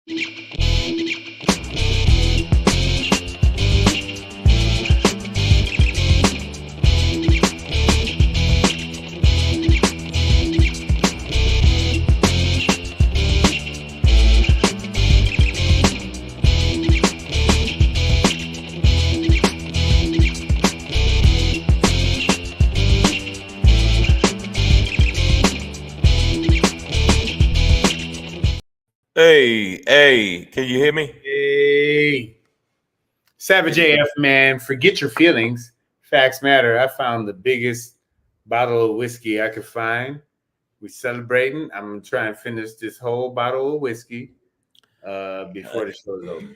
Hey, can you hear me? Hey, Savage AF, man, forget your feelings. Facts matter. I found the biggest bottle of whiskey I could find. We celebrating. I'm gonna try and finish this whole bottle of whiskey before the show is over.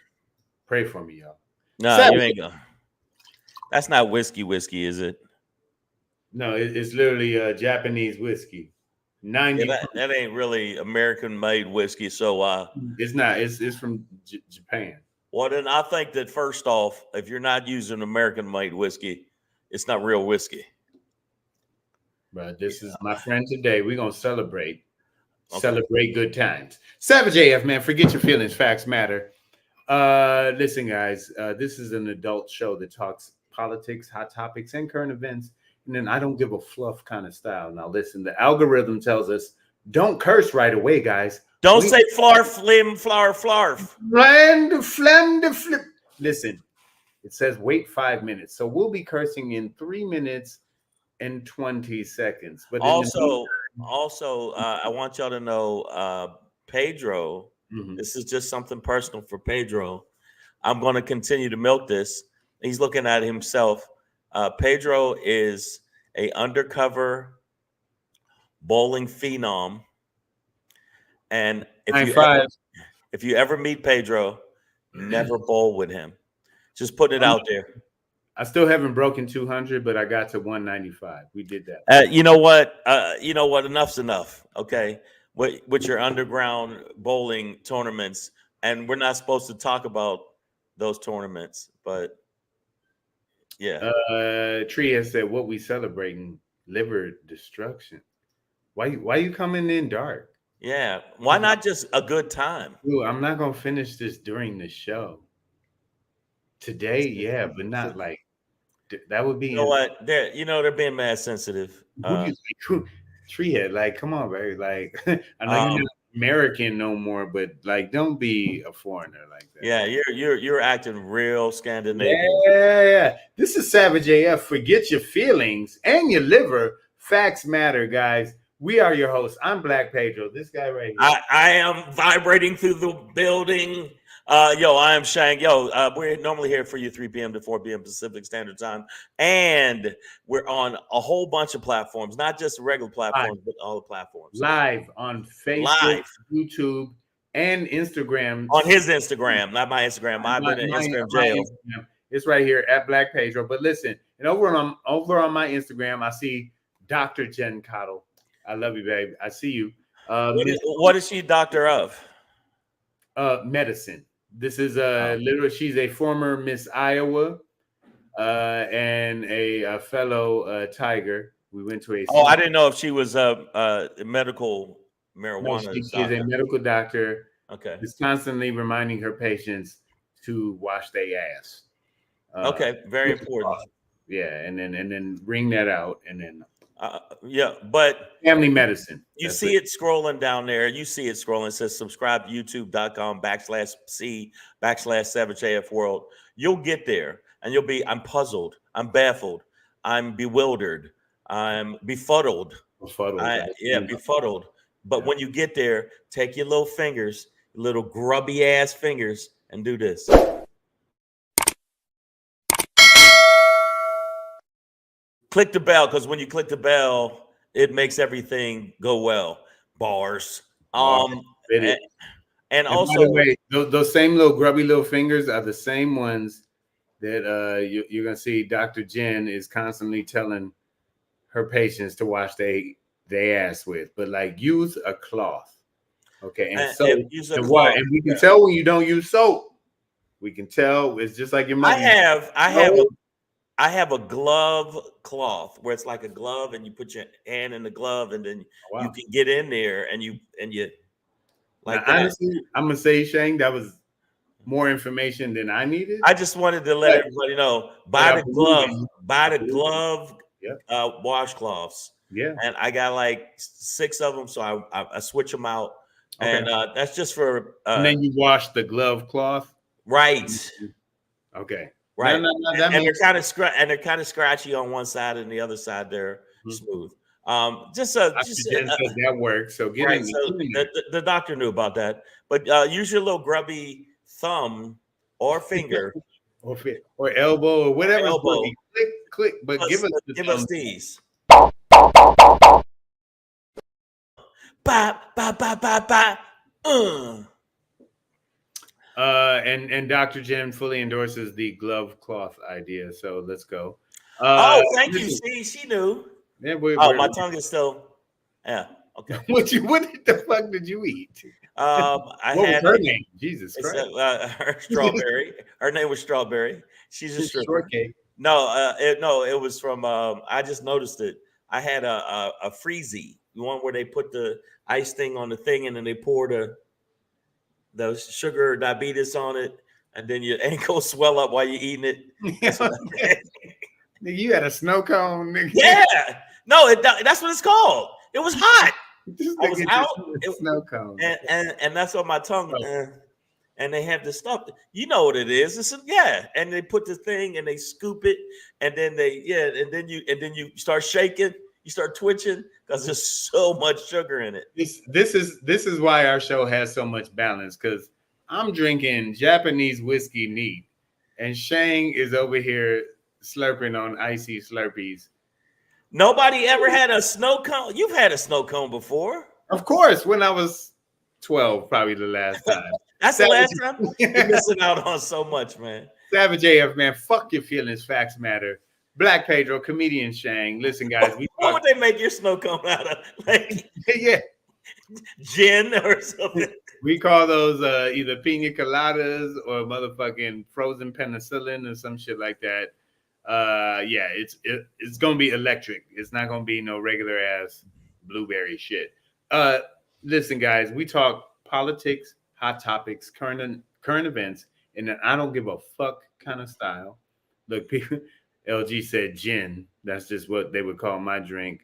Pray for me, y'all. Nah, you Savage, ain't going. That's not whiskey, is it? no, it's literally Japanese whiskey. Yeah, 90 that ain't really American-made whiskey. So, It's not. It's from Japan. well, then I think that first off, if you're not using American-made whiskey, it's not real whiskey. But this is my friend today. We're gonna celebrate. Okay. Celebrate good times. Savage AF, man, forget your feelings. Facts matter. Listen, guys, this is an adult show that talks politics, hot topics, and current events. And then I don't give a fluff kind of style. Now, listen, the algorithm tells us don't curse right away, guys. Don't say flarf, flim, flar, flarf. Flip. Listen, it says wait 5 minutes. So we'll be cursing in 3 minutes and 20 seconds. But Also, I want y'all to know, Pedro, this is just something personal for Pedro. I'm going to continue to milk this. He's looking at himself. Pedro is a undercover bowling phenom. And if you ever meet Pedro, never bowl with him. Just putting it out there. I still haven't broken 200, but I got to 195. We did that. You know what? Enough's enough. Okay, with your underground bowling tournaments, and we're not supposed to talk about those tournaments, but yeah. Tree has said, "What we celebrating? Liver destruction. Why you coming in dark? Yeah, why not just a good time? Ooh, I'm not gonna finish this during the show today. Yeah, but not like that would be. You know what? They're being mad sensitive. Tree head, like, come on, baby. Like, I know you're not American no more, but like, don't be a foreigner like that. Yeah, you're acting real Scandinavian. Yeah. This is Savage AF. Forget your feelings and your liver. Facts matter, guys. We are your hosts. I'm Black Pedro. This guy right here. I am vibrating through the building. I am Shank. We're normally here for you 3 p.m. to 4 p.m. Pacific Standard Time. And we're on a whole bunch of platforms, not just regular platforms, but all the platforms. Live on Facebook, YouTube, and Instagram. On his Instagram, not my Instagram. I've been in Instagram jail. Instagram. It's right here at Black Pedro. But listen, and over on my Instagram, I see Dr. Jen Cottle. I love you, babe. I see you. What is she doctor of? Medicine. This is literally, she's a former Miss Iowa and a fellow Tiger. We went to a. Oh, I didn't know if she was a medical marijuana. No, she is a medical doctor. Okay. Is constantly reminding her patients to wash their ass. Okay, very important. Yeah, and then bring that out, and then. But family medicine. You see it scrolling down there. You see it scrolling. It says subscribe to youtube.com/C/Savage AF World. You'll get there and you'll be, I'm puzzled. I'm baffled. I'm bewildered. I'm befuddled. Befuddled. But when you get there, take your little fingers, little grubby ass fingers, and do this. Click the bell, because when you click the bell, it makes everything go well. Bars. And also, by the way, those same little grubby little fingers are the same ones that you're gonna see Dr. Jen is constantly telling her patients to wash their ass with, but like use a cloth. Okay, and so and we can tell when you don't use soap. We can tell. It's just like your mother. I have a glove cloth where it's like a glove, and you put your hand in the glove, and then you can get in there and you like now, that. honestly, I'm gonna say, Shane, that was more information than I needed. I just wanted to let everybody know, buy the glove Yep. washcloths. Yeah. And I got like 6 of them, so I switch them out. Okay. And that's just for and then you wash the glove cloth. Right. Okay. Right. No, and they're kind of scratchy on one side, and the other side they're smooth. Just that works. So get right. in. So the doctor knew about that, but use your little grubby thumb or finger or elbow or whatever. Elbow. Click. But give us these. Ba ba ba ba ba. And Dr. Jen fully endorses the glove cloth idea. So let's go. Thank you. See, she knew. Yeah, my tongue is still. Yeah. Okay. What the fuck did you eat? I what had was her name? Jesus Christ. Her Strawberry. Her name was Strawberry. She's a stripper. Shortcake. No, it was from. I just noticed it. I had a freezy, the one where they put the ice thing on the thing and then they pour the sugar or diabetes on it, and then your ankles swell up while you're eating it. You had a snow cone, nigga. Yeah, no, that's what it's called. It was hot. I was out. Snow cone, and that's on my tongue. And they have this stuff. You know what it is? And they put the thing and they scoop it, and then and then you start shaking. You start twitching because there's so much sugar in it. This is why our show has so much balance, because I'm drinking Japanese whiskey neat, and Shang is over here slurping on icy Slurpees. Nobody ever had a snow cone. You've had a snow cone before. Of course, when I was 12, probably the last time. That's the last time. You're missing out on so much, man. Savage AF, man. Fuck your feelings. Facts matter. Black Pedro, comedian Shang. Listen, guys. What would they make your snow cone out of? Like, yeah. Gin or something. We call those either pina coladas or motherfucking frozen penicillin or some shit like that. It's gonna be electric. It's not gonna be no regular ass blueberry shit. Listen, guys, we talk politics, hot topics, current events, in an I don't give a fuck kind of style. Look, people, LG said gin. That's just what they would call my drink.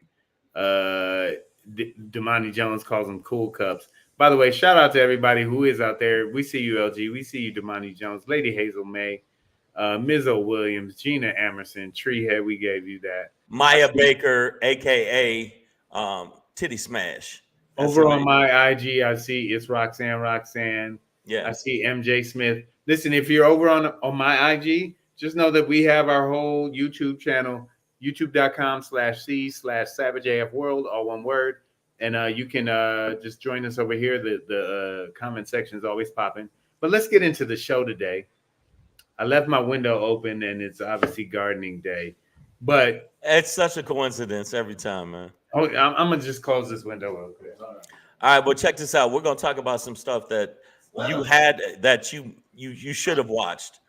Damani Jones calls them cool cups. By the way, shout out to everybody who is out there. We see you, LG. We see you, Damani Jones, Lady Hazel May, Mizzo Williams, Gina Amerson, Treehead. We gave you that. Maya Baker, aka Titty Smash. That's over on my IG, I see it's Roxanne. Yeah. I see MJ Smith. Listen, if you're over on my IG, just know that we have our whole YouTube channel, youtube.com/c/SavageAFWorld, all one word. And you can just join us over here. The comment section is always popping. But let's get into the show today. I left my window open, and it's obviously gardening day. But it's such a coincidence every time, man. Oh, I'm gonna just close this window real quick. All right, well, check this out. We're gonna talk about some stuff that you had that you should have watched,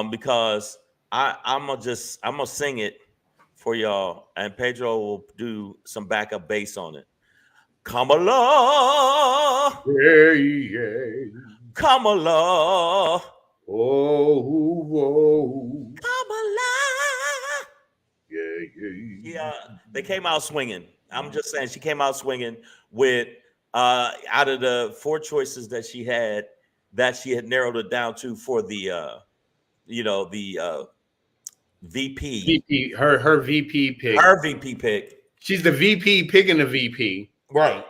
because I'm gonna sing it for y'all, and Pedro will do some backup bass on it. Kamala, yeah. Kamala, oh, Kamala. Yeah. They came out swinging. I'm just saying, she came out swinging with out of the 4 choices that she had narrowed it down to for the VP. Her VP pick. Her VP pick. She's the VP picking the VP. Right.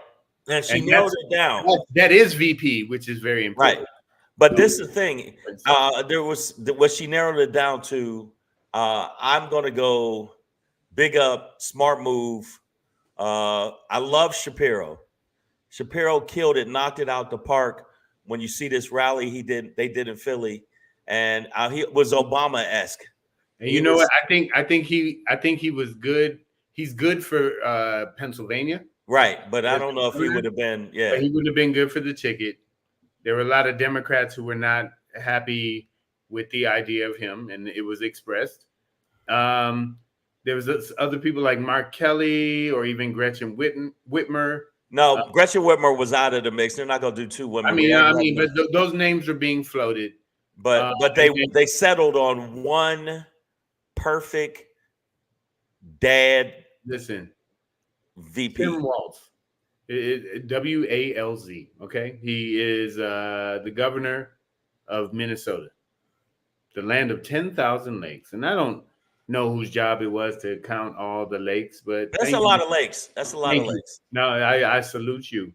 And she narrowed it down. That is VP, which is very important. Right. But this is the thing. There was what she narrowed it down to. I'm gonna go big up, smart move. I love Shapiro. Shapiro killed it, knocked it out the park. When you see this rally they did in Philly, and he was Obama-esque. And you know what? I think he was good. He's good for Pennsylvania. Right, but I don't know if he would have been. Yeah, but he would have been good for the ticket. There were a lot of Democrats who were not happy with the idea of him, and it was expressed. There was other people like Mark Kelly or even Gretchen Whitmer No, Gretchen Whitmer was out of the mix. They're not going to do two women. But those names are being floated. But they settled on one perfect dad. Listen, VP Tim Walz, WALZ. Okay, he is the governor of Minnesota, the land of 10,000 lakes, and I don't know whose job it was to count all the lakes, but that's a lot of lakes. That's a lot of lakes. No, I salute you.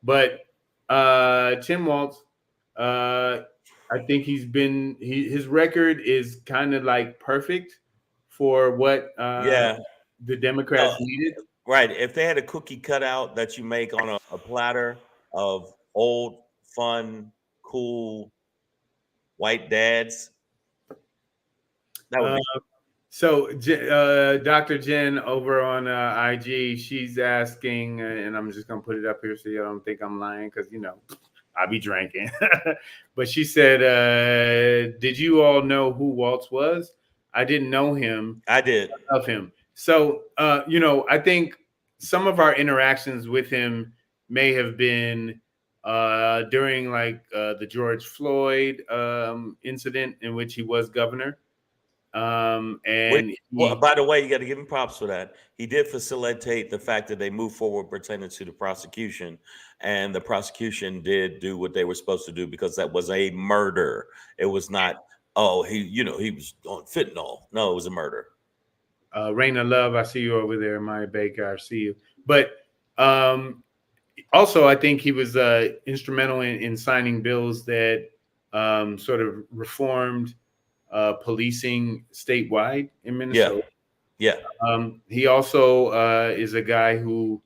But Tim Walz, I think his record is kind of like perfect for what the Democrats needed. Right. If they had a cookie cutout that you make on a platter of old, fun, cool white dads, that would be. So, Dr. Jen over on IG, she's asking, and I'm just gonna put it up here so you don't think I'm lying, because I be drinking. But she said, "Did you all know who Walz was? I didn't know him. I did of him. So, I think some of our interactions with him may have been during the George Floyd incident in which he was governor." By the way, you got to give him props for that. He did facilitate the fact that they moved forward pertaining to the prosecution, and the prosecution did do what they were supposed to do, because that was a murder. It was not, he was on fentanyl. No, it was a murder. Raina Love, I see you over there. Maya Baker, I see you. But also, I think he was instrumental in signing bills that sort of reformed policing statewide in Minnesota. Yeah. He also is a guy who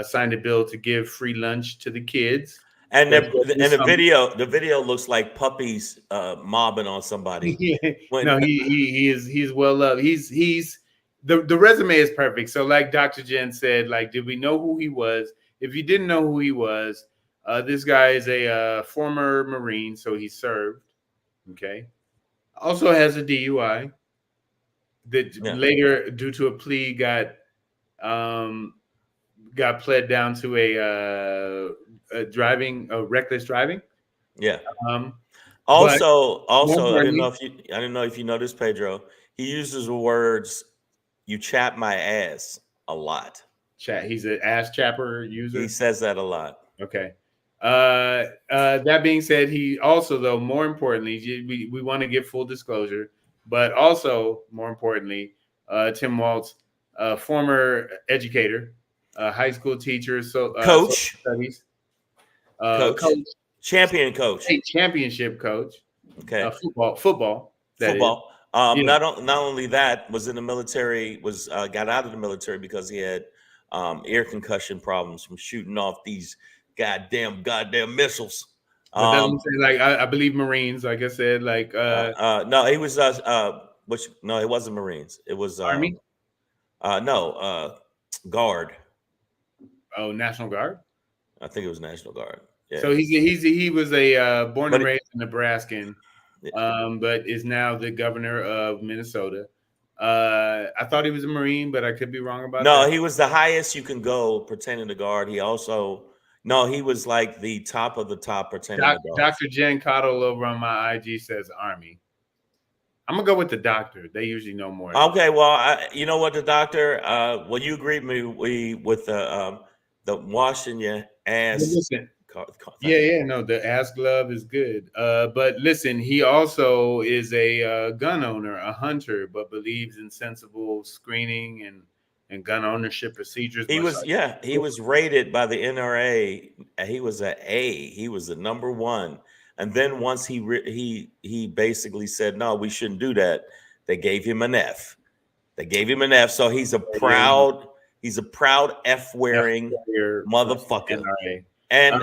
signed a bill to give free lunch to the kids. And the video looks like puppies mobbing on somebody. He's well loved. He's the resume is perfect. So, like Dr. Jen said, did we know who he was? If you didn't know who he was, this guy is a former Marine, so he served. Okay. Also has a DUI that later, due to a plea, got pled down to a reckless driving. Yeah. Also, I didn't know if you noticed, Pedro. He uses the words "you chap my ass" a lot. He's an ass chapper user. He says that a lot. Okay. That being said, he also, though, more importantly, we want to give full disclosure, but also more importantly, Tim Walz, former educator, high school teacher, coach, studies, coach, champion coach, championship coach. Okay, football. Not only that, was in the military, got out of the military because he had ear concussion problems from shooting off these goddamn missiles. I believe Marines, like I said, no, he was it wasn't Marines. It was Army. Guard. Oh, National Guard. I think it was National Guard. Yeah. So he was a born and raised Nebraskan, but is now the governor of Minnesota. I thought he was a Marine, but I could be wrong about that. No, he was the highest you can go pertaining to Guard. He also he was like the top of the top pertaining to Guard. Dr. Jen Cottle over on my IG says Army. I'm gonna go with the doctor. They usually know more. Okay, well, you know what, the doctor. You agree with the washing your ass. Listen, no, the ass glove is good. But listen, he also is a gun owner, a hunter, but believes in sensible screening and gun ownership procedures. He was rated by the NRA. He was an A. He was the number one. And then once he basically said, no, we shouldn't do that, they gave him an F. So he's a proud F wearing motherfucker. And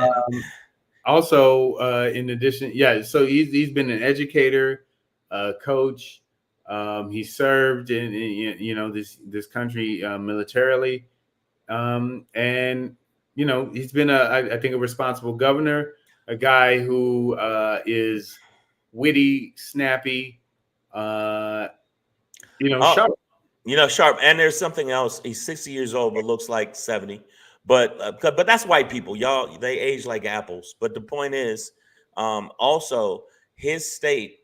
also, in addition, so he's been an educator, coach. He served in this country militarily, and he's been I think a responsible governor. A guy who is witty, snappy, sharp. Sharp. And there's something else. He's 60 years old, but looks like 70. but that's white people, y'all. They age like apples. But the point is, also his state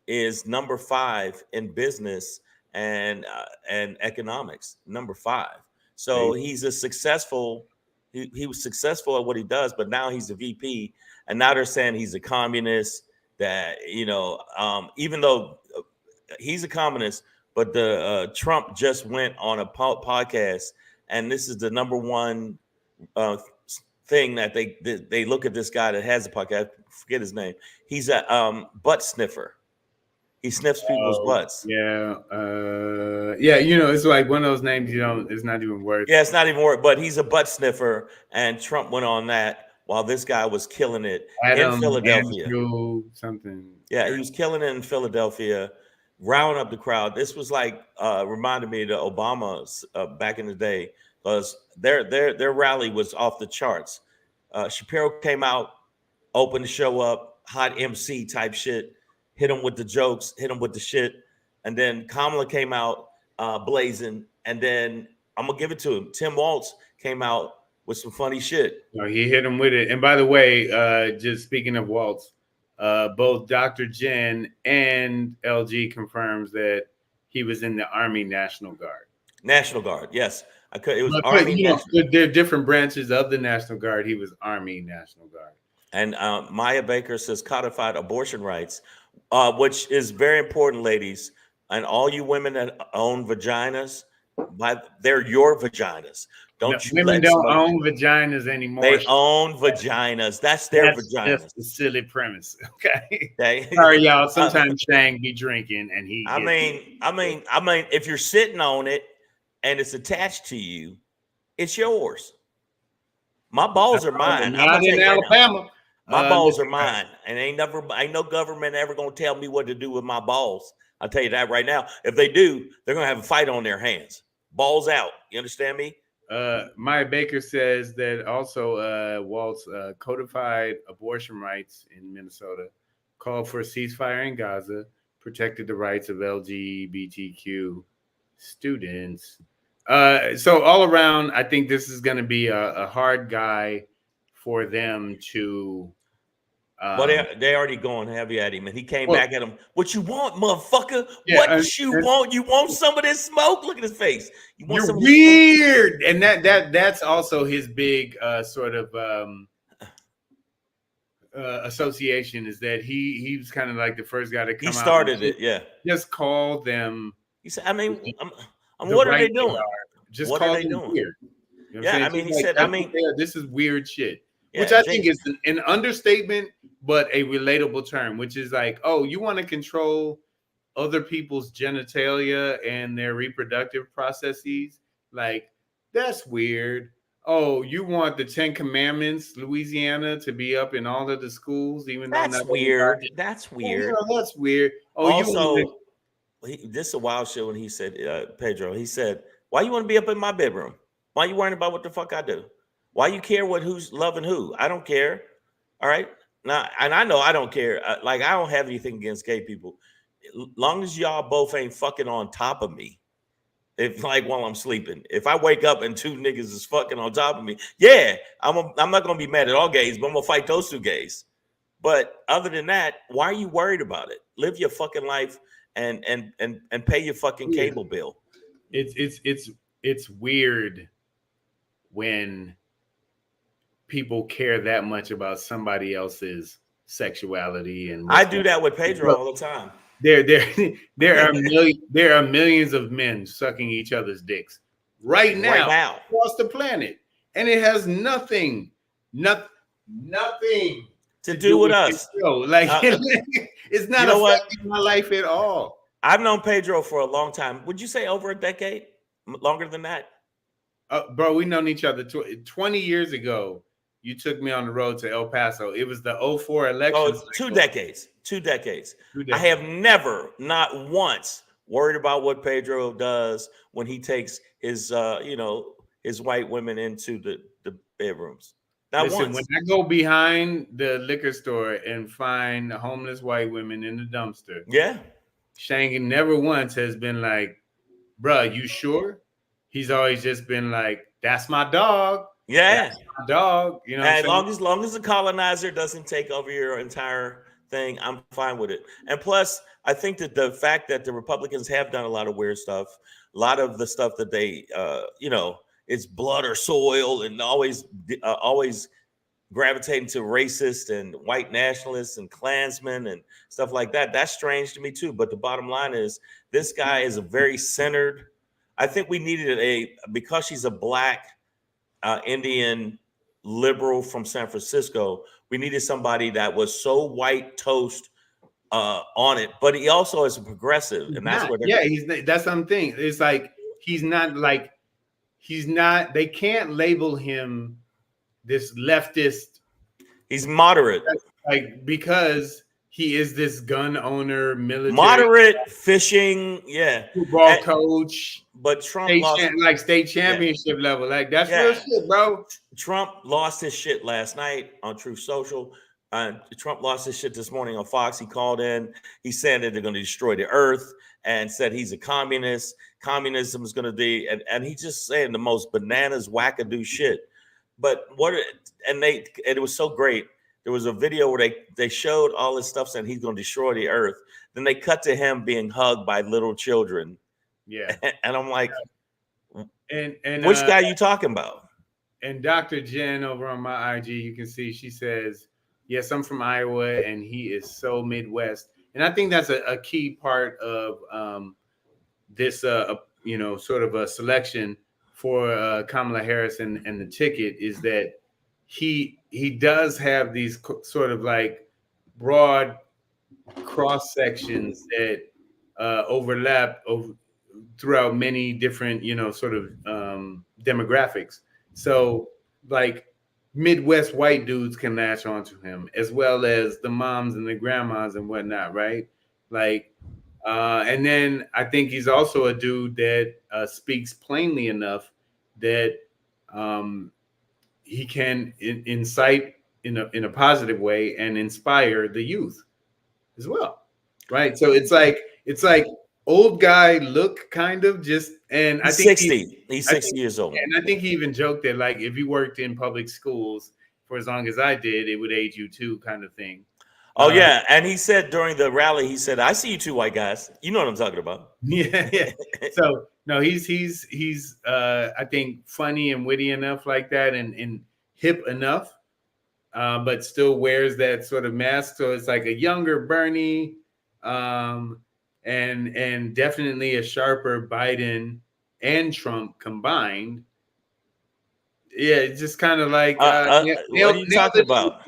is number 5 in business and economics, number 5. So he's a successful. He was successful at what he does, but now he's a VP, and now they're saying he's a communist. That even though he's a communist, but the Trump just went on a podcast, and this is the number one uh, thing that they look at this guy that has a podcast. Forget his name. He's a butt sniffer. He sniffs people's butts. Yeah. It's like one of those names it's not even worth. Yeah, it's not even worth. But he's a butt sniffer, and Trump went on that while this guy was killing it in Philadelphia. Something. Yeah, he was killing it in Philadelphia, rounding up the crowd. This was like reminded me of the Obamas back in the day, because their rally was off the charts. Shapiro came out, opened the show up, hot MC type shit, hit him with the jokes, hit him with the shit, and then Kamala came out blazing, and then I'm gonna give it to him. Tim Walz came out with some funny shit. He hit him with it. And by the way, just speaking of Walz, both Dr. Jen and LG confirms that he was in the Army National Guard. National Guard, yes. It was Army. There are different branches of the National Guard. He was Army National Guard. And Maya Baker says codified abortion rights, which is very important, ladies. And all you women that own vaginas, they're your vaginas. Women don't own vaginas anymore. They own vaginas. That's their vaginas. That's a silly premise. Okay. Sorry, y'all. Sometimes Shang be drinking, and he. I mean, if you're sitting on it and it's attached to you, it's yours. My balls are mine. Not in Alabama. My balls are mine, and ain't no government ever gonna tell me what to do with my balls. I'll tell you that right now. If they do, they're gonna have a fight on their hands. Balls out. You understand me? Maya Baker says that also Walz codified abortion rights in Minnesota, called for a ceasefire in Gaza, protected the rights of LGBTQ students. So all around, I think this is going to be a hard guy for them to. Well, they already going heavy at him, and he came back at him. What you want, motherfucker? Yeah, you want? You want some of this smoke? Look at his face. You're weird, and that's also his big sort of association, is that he was kind of like the first guy to come out. He started it, yeah. Just call them. He said, what are they doing? Just call them weird. You know yeah, he said, this is weird shit. Yeah, which I think is an understatement, but a relatable term, which is like, oh, you want to control other people's genitalia and their reproductive processes? Like, that's weird. Oh, you want the 10 Commandments, Louisiana, to be up in all of the schools, even though that's weird. That's weird. That's weird. Oh, also, this is a wild shit when he said, Pedro, he said, why you want to be up in my bedroom? Why you worrying about what the fuck I do? Why you care who's loving who? I don't care. All right. Now, and I know I don't care. I don't have anything against gay people. Long as y'all both ain't fucking on top of me. While I'm sleeping. If I wake up and 2 niggas is fucking on top of me, yeah, I'm not gonna be mad at all gays, but I'm gonna fight those 2 gays. But other than that, why are you worried about it? Live your fucking life and pay your fucking cable bill. It's weird when people care that much about somebody else's sexuality, and I do that with Pedro all the time. There are millions of men sucking each other's dicks right now across the planet, and it has nothing to do with us. It's not affecting my life at all. I've known Pedro for a long time. Would you say over a decade? Longer than that? Bro, we known each other 20 years ago. You took me on the road to El Paso. It was the 2004 election. Oh, 2 decades. 2 decades. I have never, not once, worried about what Pedro does when he takes his his white women into the bedrooms. Listen, when I go behind the liquor store and find homeless white women in the dumpster, yeah, Shangy never once has been like, bruh, you sure? He's always just been like, that's my dog. Yeah. That's my dog. You know what I'm As saying? long as the colonizer doesn't take over your entire thing, I'm fine with it. And plus, I think that the fact that the Republicans have done a lot of weird stuff, a lot of the stuff that they, it's blood or soil, and always gravitating to racist and white nationalists and Klansmen and stuff like that. That's strange to me too. But the bottom line is, this guy is a very centered. I think we needed because she's a black Indian liberal from San Francisco. We needed somebody that was so white toast on it, but he also is a progressive, and that's where that's something. It's like he's not. They can't label him this leftist. He's moderate, because he is this gun owner, military, moderate, fishing, football coach. But Trump lost state championship level. Like, that's real shit, bro. Trump lost his shit last night on Truth Social. Trump lost his shit this morning on Fox. He called in. He said that they're going to destroy the earth and said he's a communist. Communism is going to be, and he just saying the most bananas wackadoo shit. But it was so great. There was a video where they showed all this stuff saying he's going to destroy the earth. Then they cut to him being hugged by little children. Yeah. And I'm like, and which guy are you talking about? And Dr. Jen over on my IG, you can see she says, yes, I'm from Iowa, and he is so Midwest. And I think that's a key part of this, sort of a selection for Kamala Harris and the ticket, is that he does have these sort of like broad cross sections that overlap throughout many different, sort of demographics. So like Midwest white dudes can latch onto him, as well as the moms and the grandmas and whatnot, right? Like, and then I think he's also a dude that speaks plainly enough that he can incite in a positive way and inspire the youth as well, right? So it's like old guy look, kind of, just, and he's 60. He's 60 years old. And I think he even joked that, like, if you worked in public schools for as long as I did, it would age you too, kind of thing. Oh, yeah. And he said during the rally, he said, I see you two white guys. You know what I'm talking about. Yeah. So no, he's I think funny and witty enough like that, and hip enough, but still wears that sort of mask. So it's like a younger Bernie, and definitely a sharper Biden and Trump combined. Yeah, it's just kind of like what are you talking about?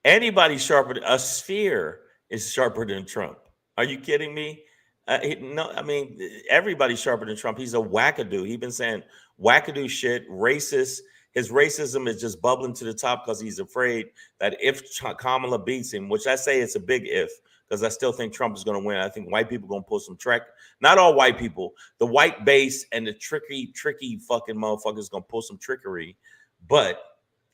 Anybody sharper, a sphere is sharper than Trump. Are you kidding me? No, I mean, everybody's sharper than Trump. He's a wackadoo. He's been saying wackadoo shit, racist. His racism is just bubbling to the top because he's afraid that if Kamala beats him, which I say it's a big if, because I still think Trump is going to win. I think white people are going to pull some trick. Not all white people. The white base and the tricky fucking motherfuckers going to pull some trickery. But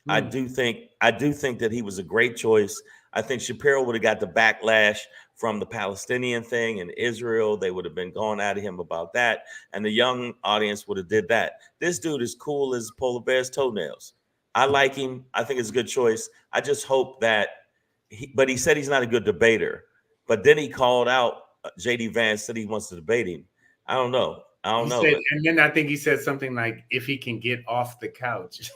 I do think that he was a great choice. I think Shapiro would have got the backlash from the Palestinian thing and Israel. They would have been going at him about that, and the young audience would have did that. This dude is cool as polar bear's toenails. I like him. I think it's a good choice. I just hope that but he said he's not a good debater. But then he called out J.D. Vance, said he wants to debate him. I don't know. And then I think he said something like, if he can get off the couch.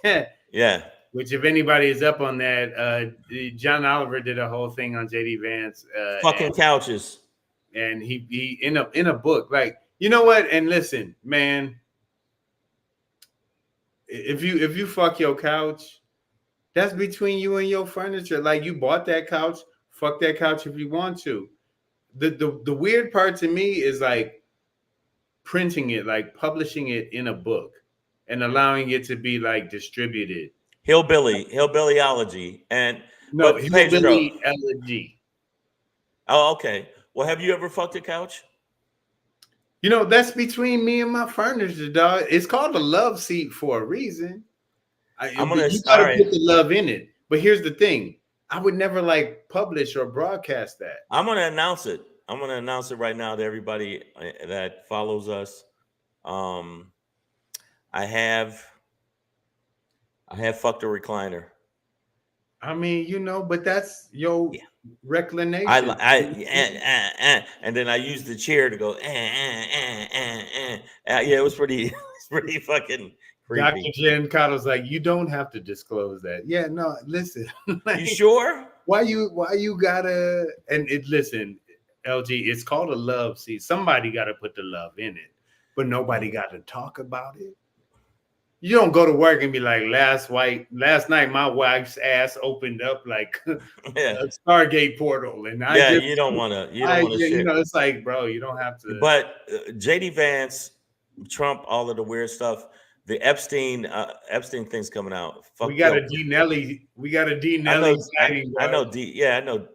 Yeah. Which, if anybody is up on that, John Oliver did a whole thing on J.D. Vance. Fucking couches. And he in a book, like, you know what? And listen, man, if you fuck your couch, that's between you and your furniture. Like, you bought that couch, fuck that couch if you want to. The weird part to me is like printing it, like publishing it in a book and allowing it to be like distributed. Hillbillyology. And no, hillbillyology. Oh, okay. Well, have you ever fucked a couch? You know, that's between me and my furniture, dog. It's called a love seat for a reason. You gotta put the love in it. But here's the thing. I would never like publish or broadcast that. I'm going to announce it. I'm going to announce it right now to everybody that follows us. I have I have fucked a recliner. I mean, but that's your Yeah. reclination. And then I used the chair to go. Yeah, it was pretty. It's pretty fucking Dr. creepy. Jen Cottle's like, you don't have to disclose that. Yeah, no, listen. You sure? Why you gotta listen, LG, it's called a love seat. Somebody gotta put the love in it, but nobody got to talk about it. You don't go to work and be like, last night my wife's ass opened up like Yeah. a Stargate portal, and Yeah, you don't want to. You don't want to share. it's like, bro, you don't have to. But JD Vance, Trump, all of the weird stuff. The Epstein thing's coming out. Fuck We got yo. a D Nelly. We got a D I know. Nelly sighting, I bro. know. Yeah, I know.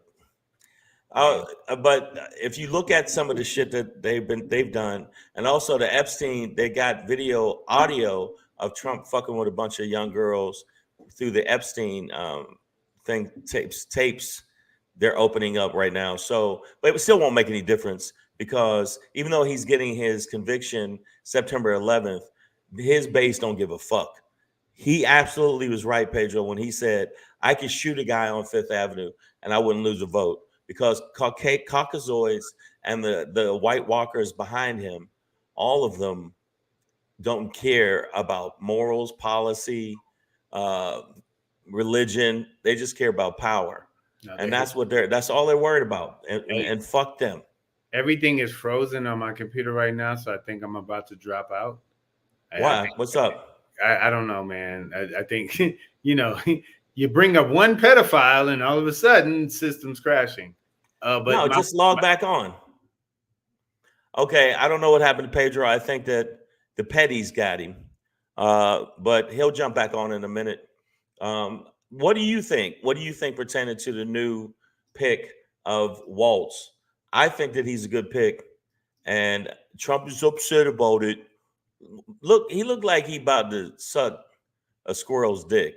But if you look at some of the shit that they've done, and also the Epstein, they got audio of Trump fucking with a bunch of young girls through the Epstein thing tapes. They're opening up right now. So, but it still won't make any difference because even though he's getting his conviction September 11th, his base don't give a fuck. He absolutely was right, Pedro, when he said, I could shoot a guy on Fifth Avenue and I wouldn't lose a vote because Caucasoids and the White Walkers behind him, all of them don't care about morals, policy, religion. They just care about power. No, and that's all they're worried about. And fuck them. Everything is frozen on my computer right now, so I think I'm about to drop out. Why? What's up? I don't know, man. I think you bring up one pedophile and all of a sudden system's crashing. But no, just log back on. Okay, I don't know what happened to Pedro. I think that the petties got him, but he'll jump back on in a minute. What do you think? What do you think pertaining to the new pick of Walz? I think that he's a good pick, and Trump is upset about it. Look, he looked like he about to suck a squirrel's dick.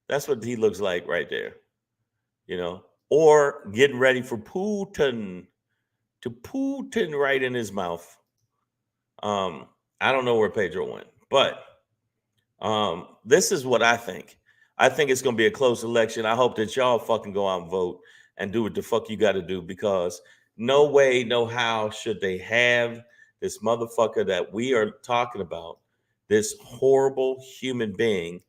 That's what he looks like right there, or getting ready for Putin right in his mouth. I don't know where Pedro went, but this is what I think. I think it's going to be a close election. I hope that y'all fucking go out and vote and do what the fuck you got to do, because no way, no how should they have this motherfucker that we are talking about, this horrible human being,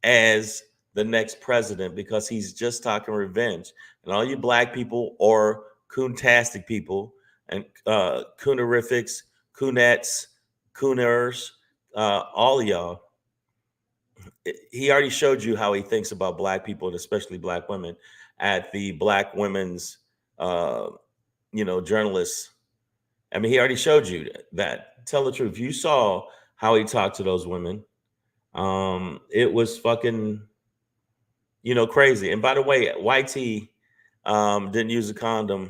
as the next president, because he's just talking revenge. And all you black people or coontastic people and coonerifics, coonettes, cooners, all of y'all, he already showed you how he thinks about black people and especially black women at the Black Women's, journalists. I mean, he already showed you that. Tell the truth. You saw how he talked to those women. It was fucking, crazy. And by the way, YT didn't use a condom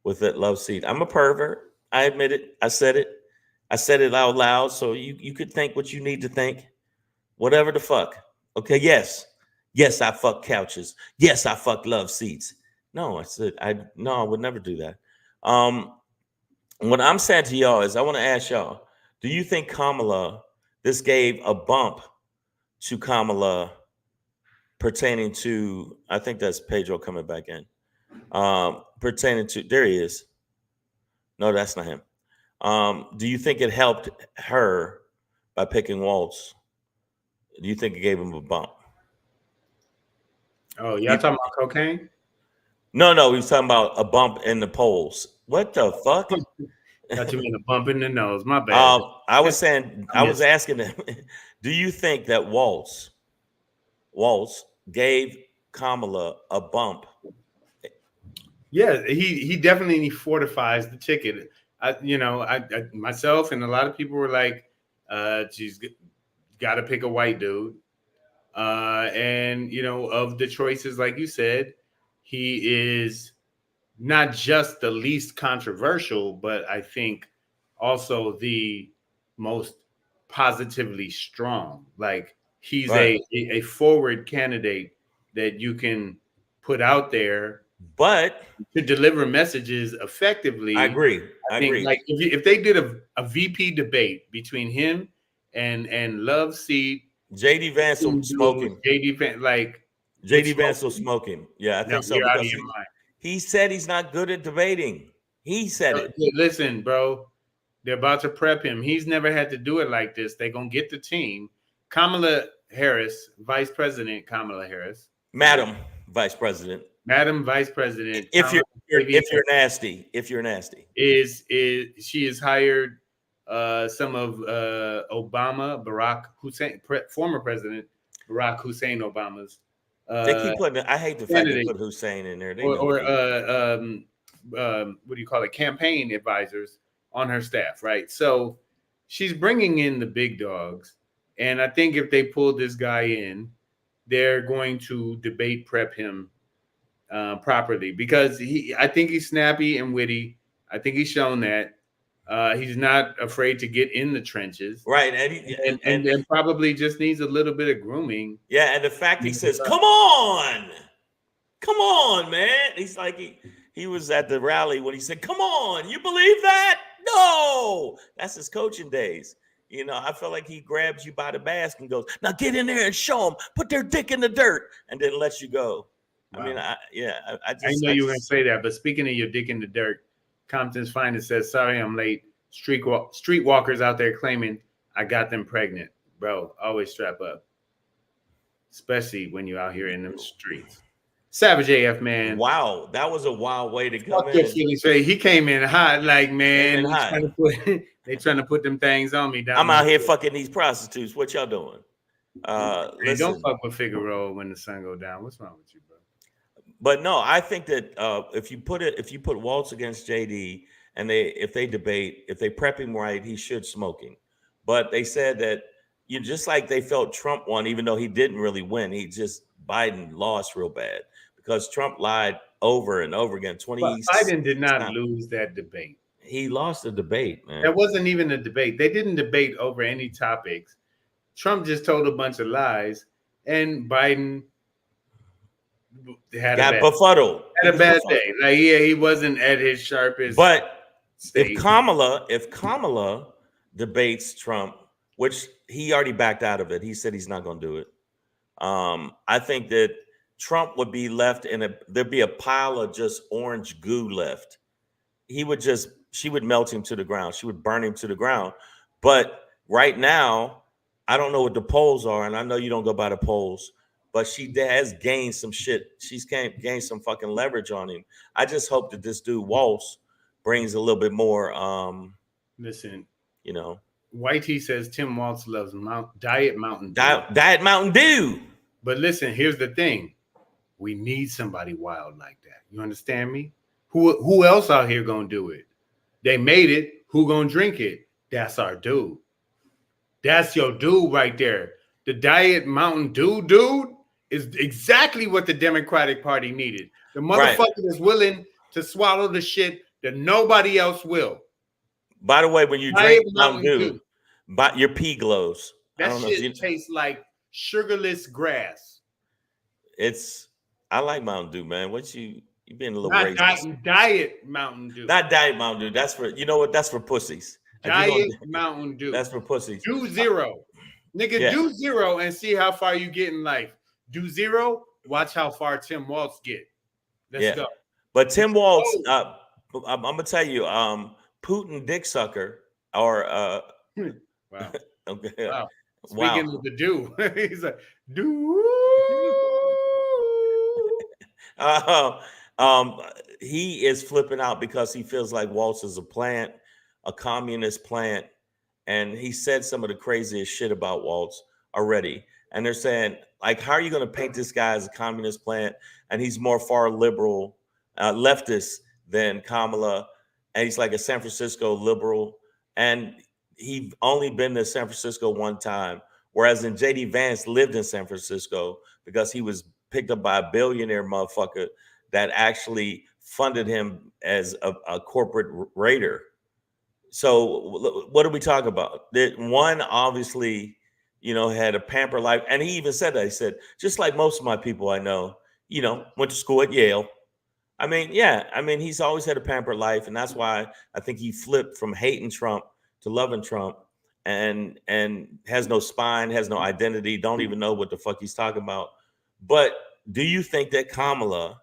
with that love seat. I'm a pervert. I admit it. I said it. I said it out loud. So you could think what you need to think. Whatever the fuck. Okay, yes. Yes, I fuck couches. Yes, I fuck love seats. No, I said I would never do that. What I'm saying to y'all is I want to ask y'all, do you think Kamala, this gave a bump to Kamala pertaining to, I think that's Pedro coming back in, pertaining to, there he is. No, that's not him. Do you think it helped her by picking Walz? Do you think it gave him a bump? Oh, y'all talking about cocaine? No, we was talking about a bump in the polls. What the fuck? Thought you mean a bump in the nose. My bad. I was saying, I was asking them, do you think that Walz gave Kamala a bump? Yeah, he definitely fortifies the ticket. I myself and a lot of people were like, she's got to pick a white dude. And of the choices, like you said, he is not just the least controversial, but I think also the most positively strong. Like he's right. a forward candidate that you can put out there, but to deliver messages effectively. I agree. I think agree. Like if they did a VP debate between him and Love Seat, JD Vance was smoking. JD Vance, like JD Vance was smoking. Yeah, I think so. You're out of Because your mind. he said he's not good at debating. He said it. Listen, bro, they're about to prep him. He's never had to do it like this. They're gonna get the team. Kamala Harris, Vice President Kamala Harris, Madam Vice President. Madam Vice President. If you're nasty, is she has hired some of Barack Hussein, former President Barack Hussein Obama's. They keep putting. I hate the fact they put Hussein in there. What do you call it? Campaign advisors on her staff, right? So she's bringing in the big dogs, and I think if they pull this guy in, they're going to debate prep him properly because I think he's snappy and witty. I think he's shown that he's not afraid to get in the trenches, right? And probably just needs a little bit of grooming. Yeah, and the fact he says, "Come on, man," he's like he was at the rally when he said, "Come on, you believe that?" No, that's his coaching days. You know, I feel like he grabs you by the mask and goes, "Now get in there and show them, put their dick in the dirt," and then lets you go. Wow. I mean, I know you were going to say that, but speaking of your dick in the dirt, Compton's Finest says, "Sorry, I'm late. Streetwalkers out there claiming I got them pregnant, bro. Always strap up, especially when you're out here in them streets." Savage AF, man. Wow, that was a wild way to come in. He came in hot, like, man. They trying to put them things on me. I'm out here fucking these prostitutes. What y'all doing? Hey, don't fuck with Figueroa when the sun go down. What's wrong with you, bro? But no, I think that if you put Walz against JD and if they prep him right, he should smoking. But they said that just like they felt Trump won, even though he didn't really win, Biden lost real bad because Trump lied over and over again. Biden did not lose that debate. He lost the debate, man. That wasn't even a debate. They didn't debate over any topics. Trump just told a bunch of lies, and Biden got befuddled. Had a bad day. Like, yeah, he wasn't at his sharpest. But if Kamala debates Trump, which he already backed out of it, he said he's not going to do it. I think that Trump would be left there'd be a pile of just orange goo left. She would melt him to the ground. She would burn him to the ground. But right now, I don't know what the polls are, and I know you don't go by the polls, but she has gained some shit. She's gained some fucking leverage on him. I just hope that this dude Walz brings a little bit more. Listen, you know, White T says Tim Walz loves Diet Mountain Dew. Diet Mountain Dew. But listen, here's the thing: we need somebody wild like that. You understand me? Who else out here gonna do it? They made it. Who gonna drink it? That's our dude. That's your dude right there. The Diet Mountain Dew dude is exactly what the Democratic Party needed. The motherfucker is willing to swallow the shit that nobody else will. By the way, when you drink Mountain Dew, your pee glows. That shit tastes like sugarless grass. I like Mountain Dew, man. You being a little racist. Diet Mountain Dew. Not Diet Mountain Dew. That's for, you know what? That's for pussies. Diet Mountain Dew. That's for pussies. Do zero. Nigga, do zero and see how far you get in life. Do zero, watch how far Tim Walz get. Let's go. But Tim Walz, I'm gonna tell you, Putin dick sucker or wow. Okay. Wow. Speaking of the do, he's like, do. He is flipping out because he feels like Walz is a communist plant, and he said some of the craziest shit about Walz already. And they're saying, like, how are you going to paint this guy as a communist plant? And he's more far liberal, leftist than Kamala, and he's like a San Francisco liberal, and he only been to San Francisco one time, whereas in JD Vance lived in San Francisco because he was picked up by a billionaire motherfucker that actually funded him as a corporate raider. So what do we talk about? That one obviously, had a pamper life, and he even said that. He said, just like most of my people I know, went to school at Yale. I mean, he's always had a pampered life, and that's why I think he flipped from hating Trump to loving Trump. and has no spine, has no identity, don't even know what the fuck he's talking about. But do you think that Kamala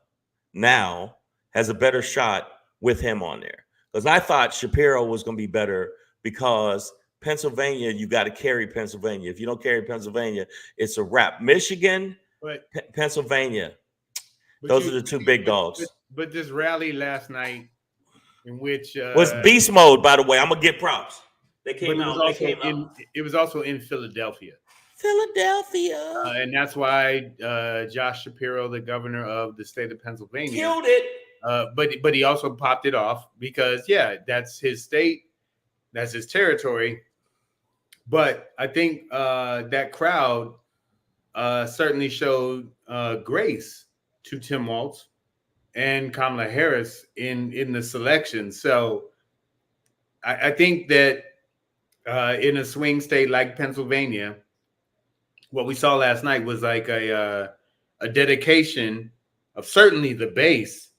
now has a better shot with him on there? Because I thought Shapiro was going to be better because Pennsylvania, you got to carry Pennsylvania. If you don't carry Pennsylvania, it's a wrap. Michigan, Pennsylvania, those are the two big dogs. But this rally last night, in which was beast mode, by the way, I'm gonna get props. They came out. It was also in Philadelphia. And that's why Josh Shapiro, the governor of the state of Pennsylvania, killed it. But he also popped it off because that's his state, that's his territory. But I think that crowd certainly showed grace to Tim Walz and Kamala Harris in the selection. So I think that in a swing state like Pennsylvania, what we saw last night was like a dedication of certainly the base,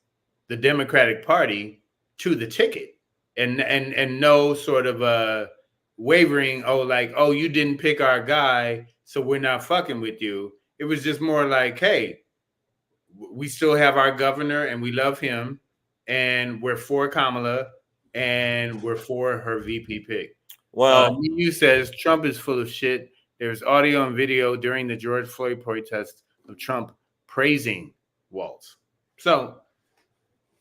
the Democratic Party, to the ticket, and no sort of wavering. Oh, you didn't pick our guy, so we're not fucking with you. It was just more like, hey, we still have our governor and we love him, and we're for Kamala and we're for her VP pick. Well, you says Trump is full of shit. There's audio and video during the George Floyd protest of Trump praising Walz. So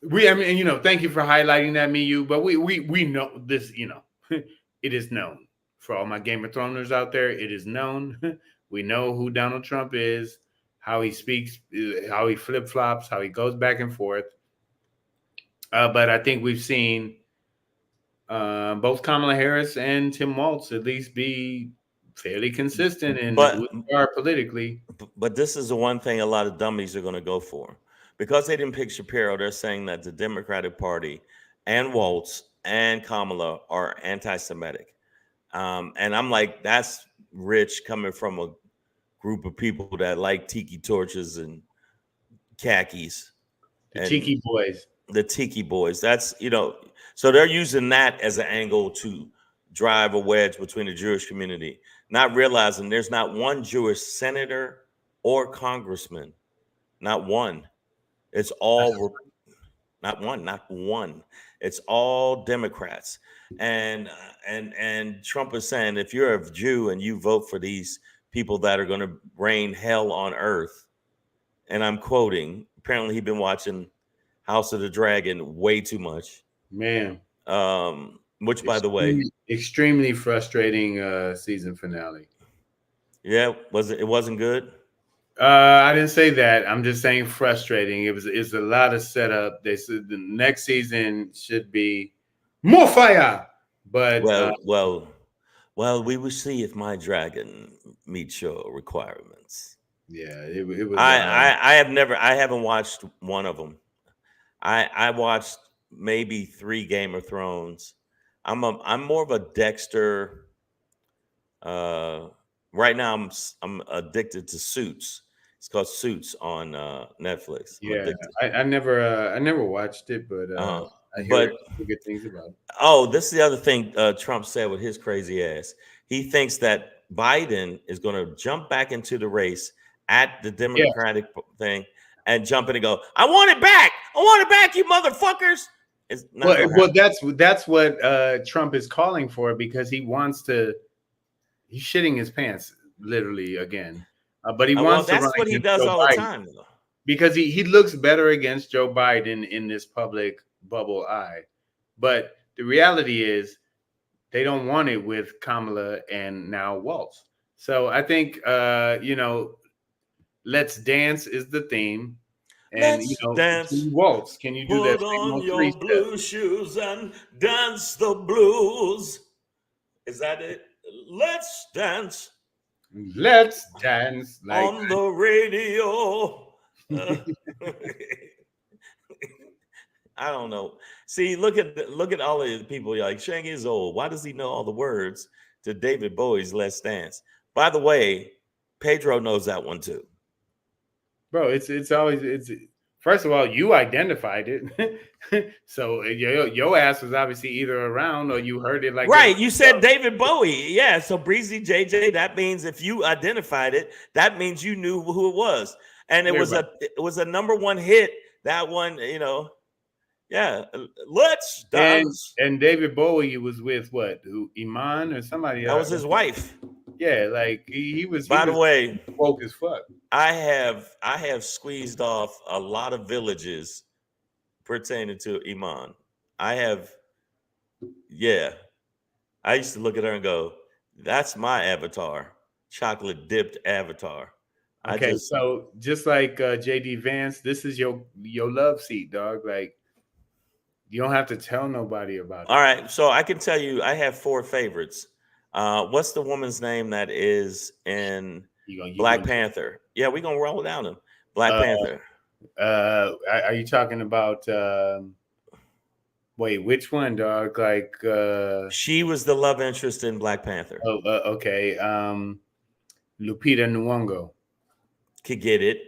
thank you for highlighting that, Miyu. But we know this, it is known for all my Game of Throners out there. It is known. We know who Donald Trump is, how he speaks, how he flip-flops, how he goes back and forth. But I think we've seen both Kamala Harris and Tim Walz at least be fairly consistent in who they are politically. But this is the one thing a lot of dummies are going to go for. Because they didn't pick Shapiro, they're saying that the Democratic Party and Walz and Kamala are anti-Semitic. And I'm like, that's rich coming from a group of people that like tiki torches and khakis. The Tiki Boys. The Tiki Boys. That's, so they're using that as an angle to drive a wedge between the Jewish community, not realizing there's not one Jewish senator or congressman. Not one. It's all not one. It's all Democrats. And Trump is saying, if you're a Jew and you vote for these people that are going to rain hell on earth, and I'm quoting, apparently he'd been watching House of the Dragon way too much. Man. Which, by the way, extremely frustrating season finale. Yeah, it wasn't good? I didn't say that. I'm just saying frustrating. It's a lot of setup. They said the next season should be more fire. But well, we will see if my dragon meets your requirements. Yeah, it was. I haven't watched one of them. I watched maybe 3 Game of Thrones. I'm more of a Dexter. Right now I'm addicted to Suits. It's called Suits on Netflix. Yeah, I never watched it, but I hear good things about it. Oh, this is the other thing Trump said with his crazy ass. He thinks that Biden is going to jump back into the race at the Democratic thing and jump in and go, I want it back, you motherfuckers. Well, that's what Trump is calling for, because he wants to. He's shitting his pants, literally, again. But he wants to run. That's what he does all the time, though. Because he looks better against Joe Biden in this public bubble eye. But the reality is they don't want it with Kamala and now Walz. So I think, Let's Dance is the theme. And, dance. Walz, can you do that? Put on your blue shoes and dance the blues. Is that it? Let's dance. Let's dance on the radio. I don't know. See, look at all of the people. You're like, Shang is old. Why does he know all the words to David Bowie's Let's Dance? By the way, Pedro knows that one too. Bro, it's always First of all, you identified it, so your ass was obviously either around or you heard it like Right. You said else. David Bowie. Yeah. So Breezy JJ, that means if you identified it, that means you knew who it was. And it was a number one hit. That one, yeah. Let's dance. And David Bowie was with what? Who, Iman or somebody That was else? his wife. Yeah, like he was. By the way, woke as fuck. I have squeezed off a lot of villages pertaining to Iman. Yeah. I used to look at her and go, "That's my avatar, chocolate dipped avatar." Okay, so just like JD Vance, this is your love seat, dog. Like you don't have to tell nobody about it. All right, so I can tell you, I have 4 favorites. What's the woman's name that is in Black Panther? Yeah, we're gonna roll down them. Black Panther. Are you talking about? Wait, which one, dog? Like she was the love interest in Black Panther. Oh, okay. Lupita Nyong'o. Could get it.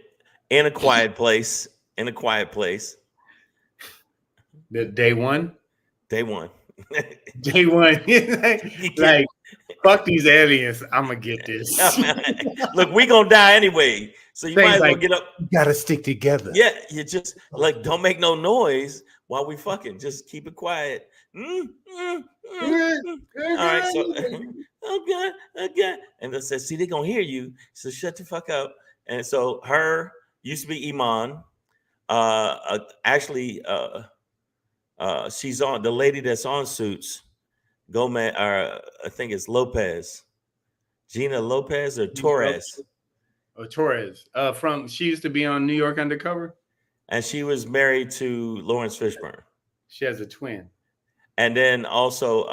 In a Quiet Place. In a Quiet Place. The day one. Day one. Day one. like fuck these aliens. I'm gonna get this. Look, we gonna die anyway. So you might as well get up. You gotta stick together. Yeah, you just like don't make no noise while we fucking just keep it quiet. All right, so okay. And they said, see, they're gonna hear you. So shut the fuck up. And so her used to be Iman. Actually, she's on the lady that's on Suits. Gomez, or I think it's Lopez. Gina Lopez or Torres. Oh, Torres. She used to be on New York Undercover. And she was married to Lawrence Fishburne. She has a twin. And then also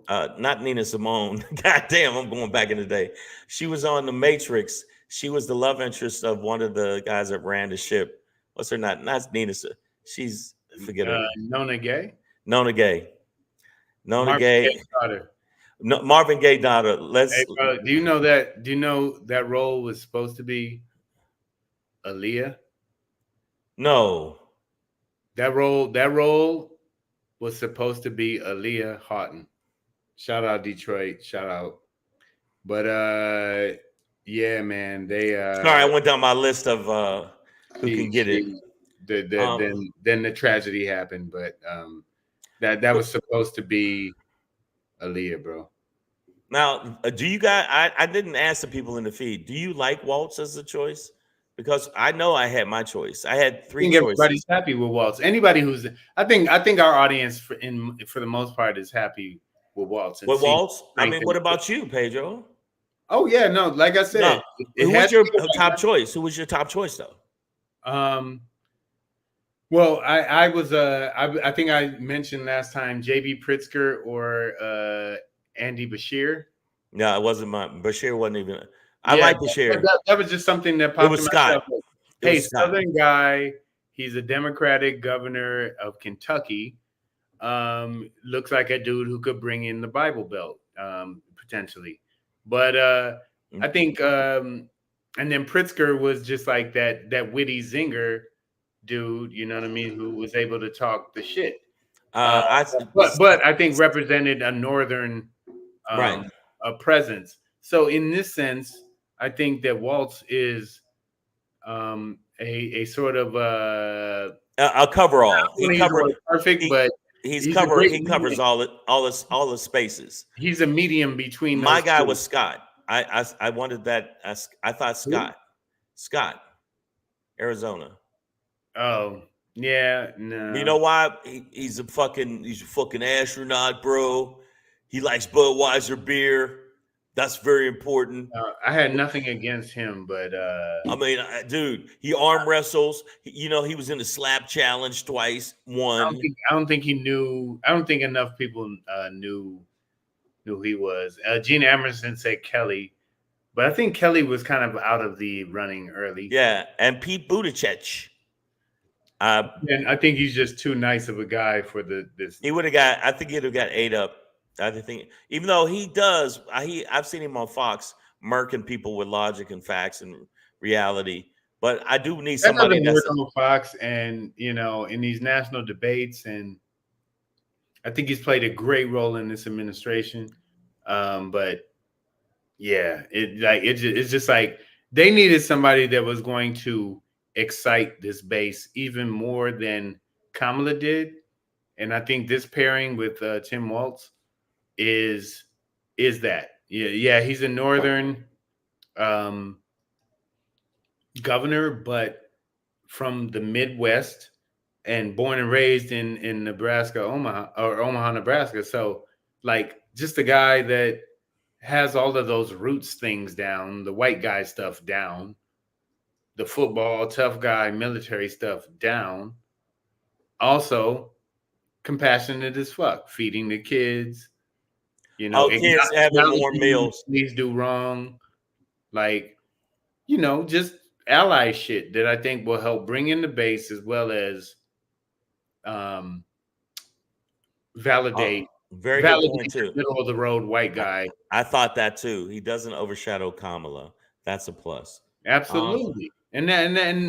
not Nina Simone. God damn, I'm going back in the day. She was on The Matrix. She was the love interest of one of the guys that ran the ship. What's her not Nina? She's forget her. Nona Gay. Nona Gay. Nona Gay. Daughter. No, Marvin Gaye daughter. Hey, bro, do you know that role was supposed to be Aaliyah? No. That role was supposed to be Aaliyah Houghton. Shout out Detroit. Shout out. But yeah, man, they sorry, I went down my list of who can get it. Then the tragedy happened, but that was supposed to be Aaliyah, bro. Now, do you guys? I didn't ask the people in the feed. Do you like Walz as a choice? Because I know I had my choice. I had 3 choices. Everybody's happy with Walz. Anybody who's, I think our audience for the most part is happy with Walz. With Walz? I mean, what about you, Pedro? Oh yeah, no. Like I said, who was your top choice? Who was your top choice though? Well, I was I think I mentioned last time JB Pritzker or Andy Bashir. No, it wasn't mine. Bashir wasn't even. I like Bashir. That was just something that popped. It was Scott. Hey, Southern guy. He's a Democratic governor of Kentucky. Looks like a dude who could bring in the Bible Belt potentially. But I think, and then Pritzker was just like that witty zinger dude. You know what I mean? Who was able to talk the shit. But I think represented a northern a presence. So in this sense, I think that Walz is a sort of a coverall. He covers perfect, but he covers all the spaces. He's a medium between. My guy was Scott. I wanted that. I thought Scott, Arizona. Oh yeah, no. You know why? He's a fucking astronaut, bro. He likes Budweiser beer. That's very important. I had nothing against him, but I mean, dude, he arm wrestles. He was in the slap challenge twice. Won. I don't think he knew. I don't think enough people knew who he was. Gene Emerson said Kelly, but I think Kelly was kind of out of the running early. Yeah, and Pete Buttigieg. And I think he's just too nice of a guy for this. He would have got. I think he'd have got ate up. I think, even though he does, I've seen him on Fox murking people with logic and facts and reality. But I do need That somebody doesn't that's work on Fox, and in these national debates, and I think he's played a great role in this administration. But yeah, it's just like they needed somebody that was going to excite this base even more than Kamala did, and I think this pairing with Tim Walz is that. Yeah, he's a northern um, governor, but from the Midwest and born and raised in Nebraska, Omaha, Nebraska. So like just a guy that has all of those roots things down, the white guy stuff down, the football tough guy military stuff down. Also compassionate as fuck, feeding the kids, kids having more acknowledging when meals. police do wrong, like just ally shit that I think will help bring in the base as well as um, validate Very good point validate the too. middle of the road white guy. I thought that too. He doesn't overshadow Kamala. That's a plus. Absolutely, and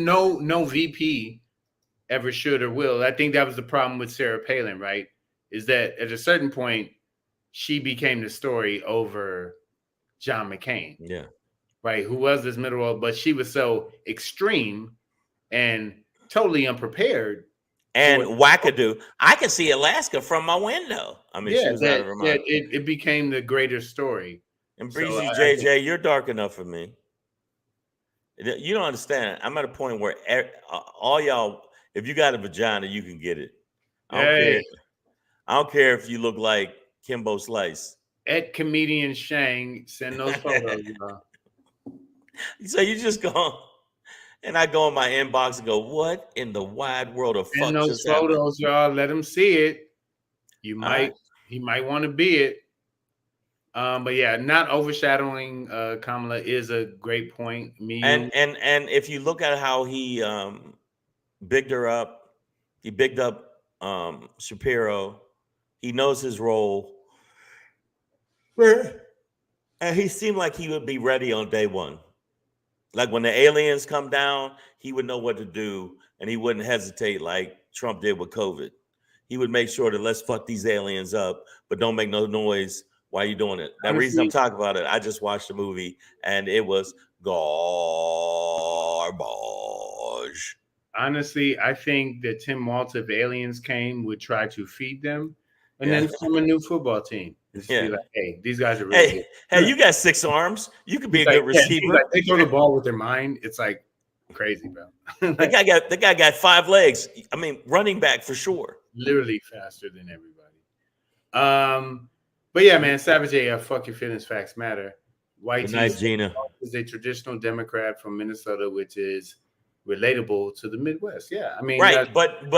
no VP ever should or will. I think that was the problem with Sarah Palin, right? Is that at a certain point she became the story over John McCain. Yeah. Right, who was this middle road, but she was so extreme and totally unprepared. And wackadoo. I can see Alaska from my window. I mean, she was out of her mind. It became the greater story. And Breezy JJ, you're dark enough for me. You don't understand. I'm at a point where all y'all, if you got a vagina, you can get it. I don't care. I don't care if you look like Kimbo Slice. At comedian Shang, send those photos. So you just go, and I go in my inbox and go, "What in the wide world of fuck?" Send those photos, y'all. Let him see it. He might want to be it. But yeah, not overshadowing Kamala is a great point. And if you look at how he bigged her up, he bigged up Shapiro. He knows his role, and he seemed like he would be ready on day one. Like when the aliens come down, he would know what to do, and he wouldn't hesitate like Trump did with COVID. He would make sure that let's fuck these aliens up, but don't make no noise while you're doing it. That reason I'm talking about it, I just watched the movie, and it was garbage. Honestly, I think that Tim Walz, if aliens came, would try to feed them and then form a new football team. Just be like, hey, these guys are really good. Hey, you got 6 arms. You could be a good receiver. They throw the ball with their mind. It's like crazy, bro. The guy got 5 legs. I mean, running back for sure. Literally faster than everybody. But yeah, man, Savage AF, fuck your feelings, facts matter. Good night, Gina. Is a traditional Democrat from Minnesota, which is relatable to the Midwest. Yeah, I mean, right. But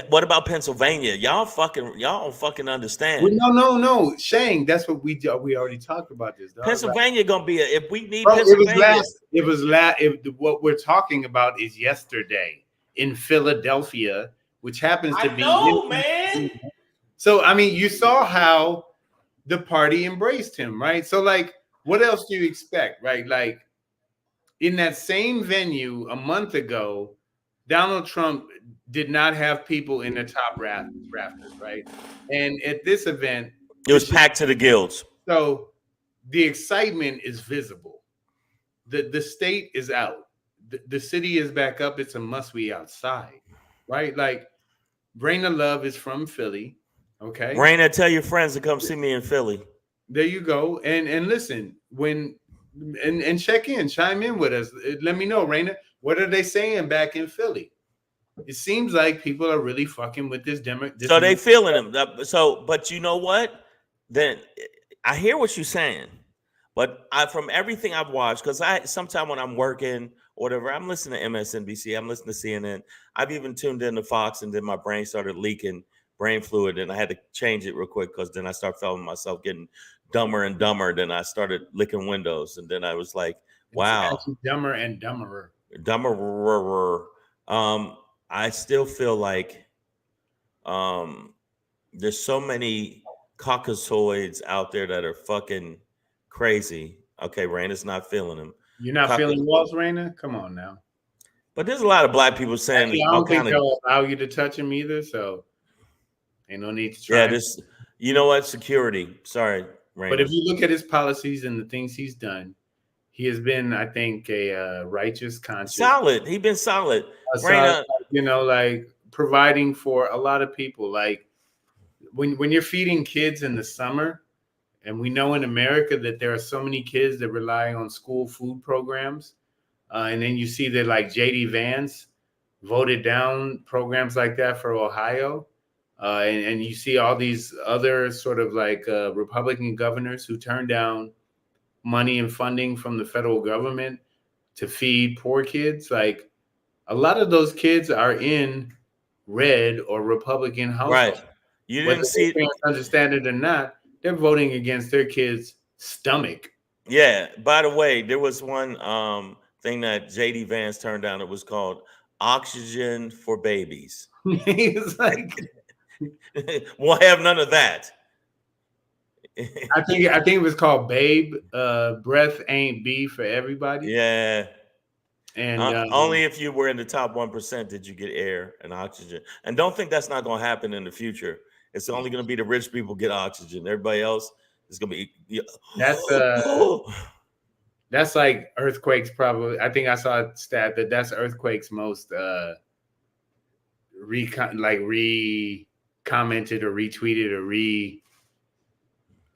what about Pennsylvania? Y'all don't fucking understand. No, Shane. That's what we already talked about this. Dog. Pennsylvania gonna be if we need Pennsylvania. What we're talking about is yesterday in Philadelphia, which happens to be. Man. So I mean, you saw how the party embraced him, right? So like, what else do you expect, right? Like. In that same venue a month ago, Donald Trump did not have people in the top rafters, right? And at this event, it was packed to the gills. So the excitement is visible. The state is out. The city is back up. It's a must be outside, right? Like Raina Love is from Philly, okay? Raina, tell your friends to come see me in Philly. There you go. And listen, and check in, chime in with us. Let me know, Raina, what are they saying back in Philly? It seems like people are really fucking with this So they feeling him. So, but you know what? Then I hear what you're saying, but from everything I've watched, because sometimes when I'm working or whatever, I'm listening to MSNBC, I'm listening to CNN. I've even tuned into Fox, and then my brain started leaking brain fluid, and I had to change it real quick because then I started feeling myself getting dumber and dumber. Then I started licking windows, and then I was like, "Wow, dumber and dumberer, dumberer." I still feel like there's so many Caucasoids out there that are fucking crazy. Okay, Raina's not feeling him. You're not feeling Walz, Raina? Come on now. But there's a lot of black people saying Actually, I all don't think kind of they'll allow you to touch him either. So ain't no need to try. yeah. This you know what security. Sorry, But Raina. if you look at his policies and the things he's done, he has been, I think, a righteous, conscious, Solid. He been solid. Raina. like providing for a lot of people. Like when you're feeding kids in the summer, and we know in America that there are so many kids that rely on school food programs, and then you see that like J.D. Vance voted down programs like that for Ohio. And you see all these other sort of like Republican governors who turned down money and funding from the federal government to feed poor kids. Like a lot of those kids are in red or Republican households. Right. You Whether didn't their see. parents understand it or not, they're voting against their kids' stomach. Yeah. By the way, there was one thing that JD Vance turned down. It was called oxygen for babies. It's like We'll have none of that. I think it was called Babe. Breath ain't B for everybody. Yeah. And Only if you were in the top 1% did you get air and oxygen. And don't think that's not going to happen in the future. It's only going to be the rich people get oxygen. Everybody else is going to be. That's like earthquakes. Probably, I think I saw a stat that that's earthquakes most commented or retweeted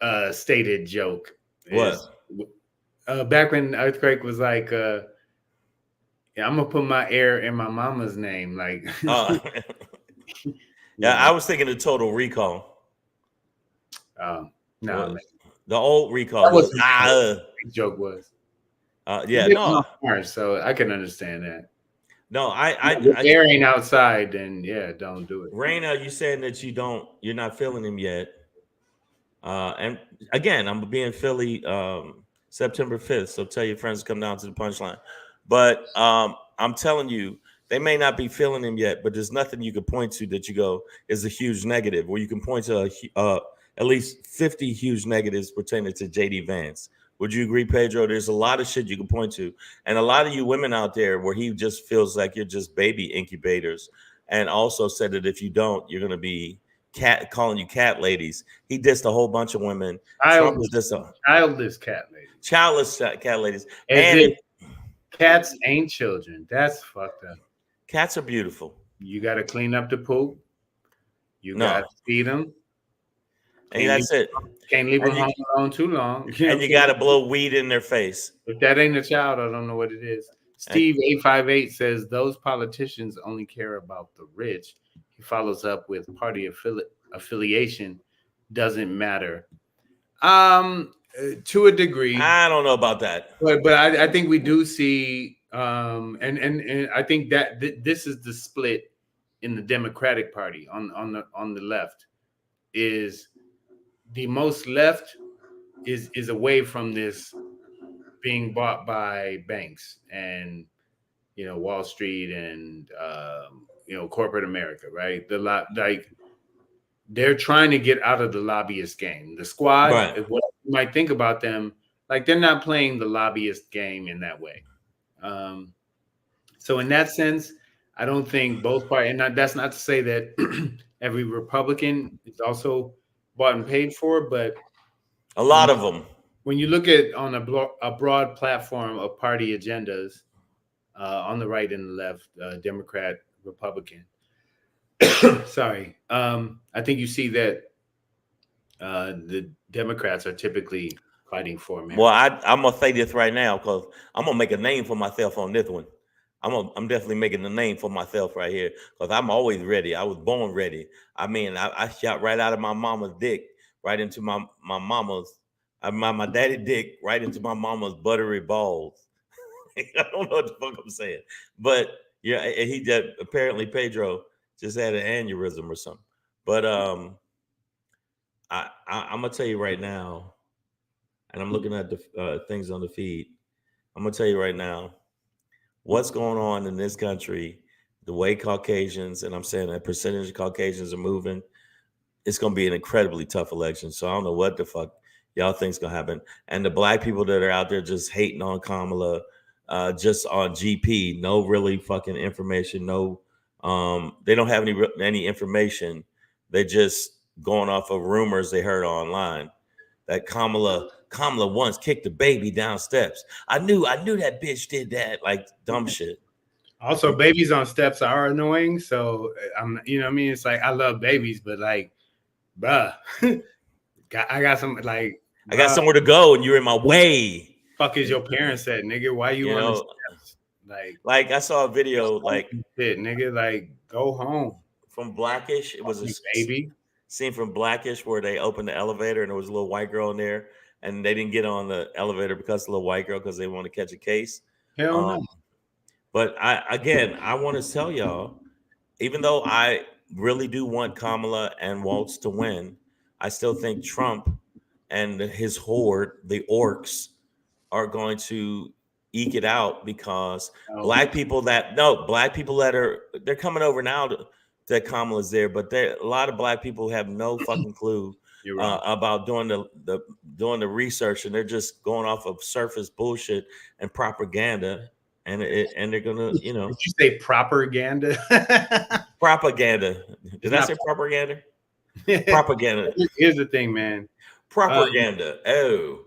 or stated joke. What? Back when earthquake was like, yeah, I'm gonna put my air in my mama's name. Like, yeah, I was thinking of Total Recall. Oh no, the old Recall was joke was. Yeah, no. So I can understand that. No, air ain't outside, then yeah, don't do it. Raina, you saying that you're not feeling him yet. And again, I'm being Philly September 5th. So tell your friends to come down to the Punchline. But I'm telling you, they may not be feeling him yet, but there's nothing you can point to that you go is a huge negative, where you can point to at least 50 huge negatives pertaining to JD Vance. Would you agree, Pedro? There's a lot of shit you can point to. And a lot of you women out there where he just feels like you're just baby incubators. And also said that if you don't, you're going to be calling you cat ladies. He dissed a whole bunch of women. Childless cat ladies. Childless cat ladies. And cats ain't children. That's fucked up. Cats are beautiful. You got to clean up the poop. You got to feed them. And that's it. Can't leave them home alone too long. And you got to blow weed in their face. If that ain't a child, I don't know what it is. Steve 858 says those politicians only care about the rich. He follows up with party affiliation doesn't matter. To a degree. I don't know about that. But I think we do see and I think that this is the split in the Democratic Party on the left. Is the most left is away from this being bought by banks and Wall Street and corporate America, right? They're trying to get out of the lobbyist game. The squad, right. What you might think about them, like they're not playing the lobbyist game in that way. So in that sense, I don't think both parties, and that's not to say that every Republican is also bought and paid for, but a lot of them. When you look at on a broad platform of party agendas, on the right and the left, Democrat, Republican, sorry, I think you see that the Democrats are typically fighting for America. Well, I'm gonna say this right now because I'm gonna make a name for myself on this one. I'm definitely making a name for myself right here because I'm always ready. I was born ready. I mean, I shot right out of my mama's dick, right into my mama's, my daddy dick, right into my mama's buttery balls. I don't know what the fuck I'm saying, but yeah, he did. Apparently, Pedro just had an aneurysm or something. But I'm gonna tell you right now, and I'm looking at the things on the feed. I'm gonna tell you right now. What's going on in this country, the way Caucasians, and I'm saying that percentage of Caucasians are moving, it's going to be an incredibly tough election. So I don't know what the fuck y'all think's going to happen. And the black people that are out there just hating on Kamala, just on GP. No really fucking information. No, they don't have any information. They just going off of rumors they heard online that Kamala once kicked a baby down steps. I knew that bitch did that, like dumb shit. Also, babies on steps are annoying. So I'm, you know what I mean? It's like, I love babies, but like, bruh, I got some, like, I got somewhere to go and you're in my way. Fuck is your parents said, nigga? Why you on the steps? Like I saw a video, like shit, nigga, like go home. From Blackish, it was a baby scene from Blackish where they opened the elevator and there was a little white girl in there, and they didn't get on the elevator because of the little white girl because they want to catch a case. Hell no. But I want to tell y'all, even though I really do want Kamala and Walz to win, I still think Trump and his horde, the orcs, are going to eke it out because black people that are they're coming over now that Kamala's there, but a lot of black people have no fucking clue about doing the research, and they're just going off of surface bullshit and propaganda. And they're gonna, you know. Did you say propaganda? Propaganda. Did I say propaganda? Propaganda. Here's the thing, man. Propaganda.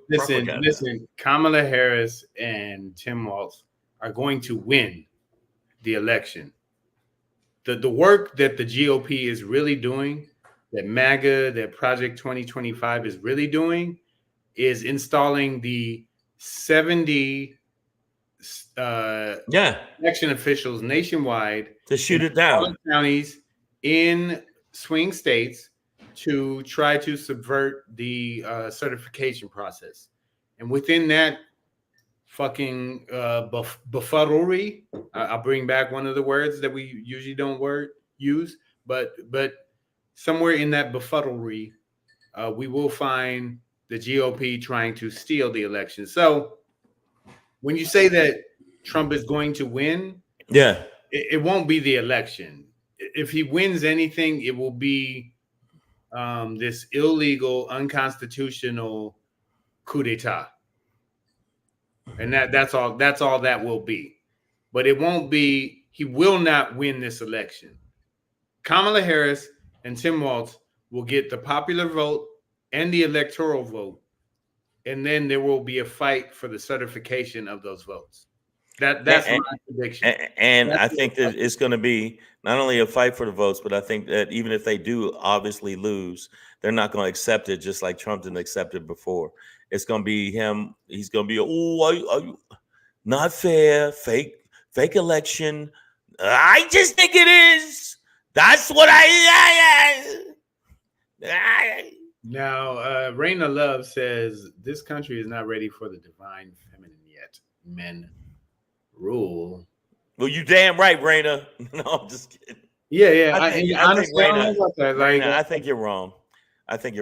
Listen. Kamala Harris and Tim Walz are going to win the election. The work that the GOP is really doing, that MAGA, that Project 2025 is really doing, is installing the 70 election officials nationwide to shoot it down, counties in swing states, to try to subvert the certification process. And within that fucking buffoonery, I'll bring back one of the words that we usually don't use, but somewhere in that buffoonery, we will find the GOP trying to steal the election. So when you say that Trump is going to win, it won't be the election. If he wins anything, it will be this illegal, unconstitutional coup d'etat, and that's all that will be. But it won't be. He will not win this election. Kamala Harris and Tim Walz will get the popular vote and the electoral vote, and then there will be a fight for the certification of those votes. That's my prediction. And I think that it's going to be not only a fight for the votes, but I think that even if they do obviously lose, they're not going to accept it just like Trump didn't accept it before. It's going to be him. He's going to be, are you not fair, fake election. I just think it is. That's what Now, Raina Love says this country is not ready for the divine feminine yet. Men rule. Well, you damn right, Raina. No, I'm just kidding. Yeah. I think Raina, I think you're wrong. I think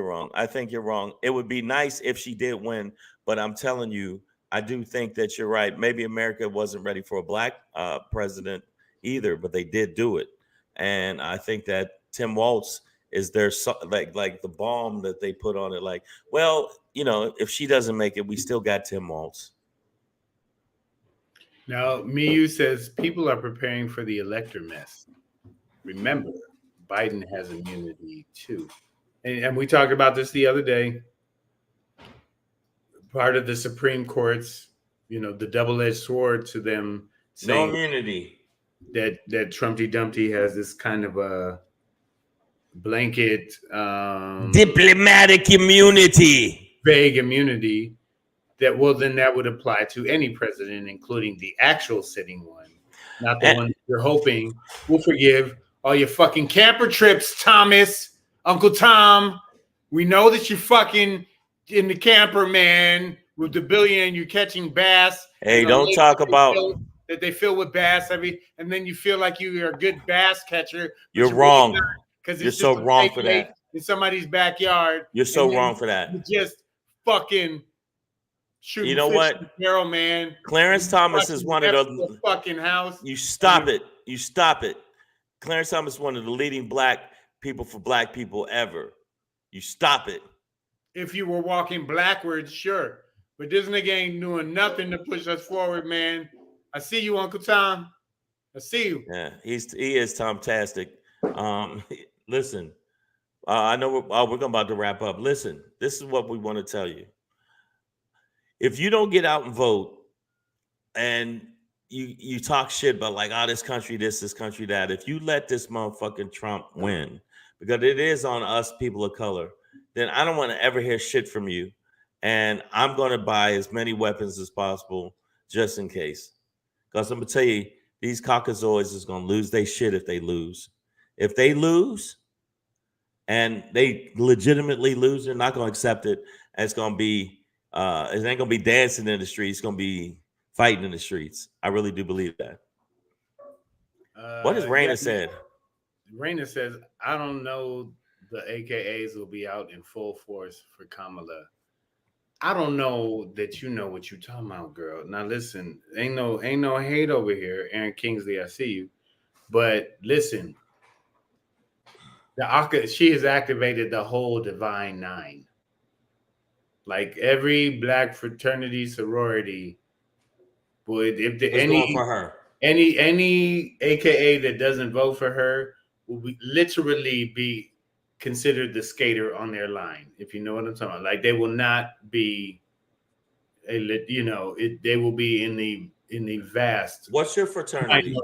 you're wrong. It would be nice if she did win, but I'm telling you, I do think that you're right. Maybe America wasn't ready for a black president either, but they did do it. And I think that Tim Walz is their like the bomb that they put on it. Like, well, you know, if she doesn't make it, we still got Tim Walz. Now, Miyu says people are preparing for the elector mess. Remember, Biden has immunity too. And we talked about this the other day. Part of the Supreme Court's, you know, the double-edged sword to them saying no immunity. That Trumpty Dumpty has this kind of a blanket diplomatic immunity, vague immunity that would apply to any president, including the actual sitting one, not the one you're hoping will forgive all your fucking camper trips, Thomas, Uncle Tom. We know that you're fucking in the camper, man, with the billion. You're catching bass. Hey, don't talk about that they fill with bass and then you feel like you're a good bass catcher. You're wrong. Because you're so wrong for that. In somebody's backyard. You're so wrong for that. You just fucking shooting. You know what, barrel, man. Clarence Thomas is one of the fucking house. You stop it. You stop it. Clarence Thomas is one of the leading black people for black people ever. You stop it. If you were walking backwards, sure. But this nigga ain't doing nothing to push us forward, man. I see you, Uncle Tom. I see you. Yeah, he is Tomtastic. Listen, I know we're about to wrap up. Listen, this is what we want to tell you. If you don't get out and vote, and you talk shit about like, oh, this country this country that, if you let this motherfucking Trump win, because it is on us people of color, then I don't want to ever hear shit from you. And I'm going to buy as many weapons as possible just in case. Because I'm going to tell you, these caucasoids is going to lose their shit if they lose. If they lose, and they legitimately lose, they're not going to accept it. And it's going to be, it ain't going to be dancing in the streets. It's going to be fighting in the streets. I really do believe that. What has Raina said? Raina says, I don't know, the AKAs will be out in full force for Kamala. I don't know that you know what you're talking about, girl. Now listen, ain't no hate over here. Aaron Kingsley, I see you. But listen, she has activated the whole Divine Nine. Like every black fraternity, sorority would, if the going for her. Any AKA that doesn't vote for her will literally be considered the skater on their line, if you know what I'm talking about. Like they will not be they will be in the vast. What's your fraternity?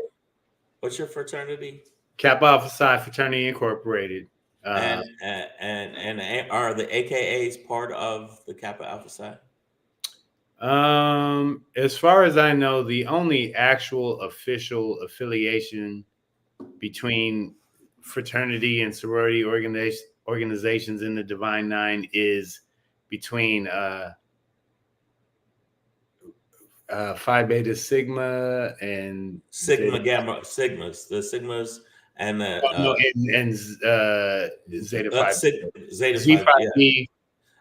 What's your fraternity? Kappa Alpha Psi Fraternity Incorporated. And are the AKAs part of the Kappa Alpha Psi? As far as I know, the only actual official affiliation between fraternity and sorority organizations in the Divine Nine is between Phi Beta Sigma and Sigma Gamma Sigmas, the Sigmas and the Zeta Phi. Zeta Phi. Yeah.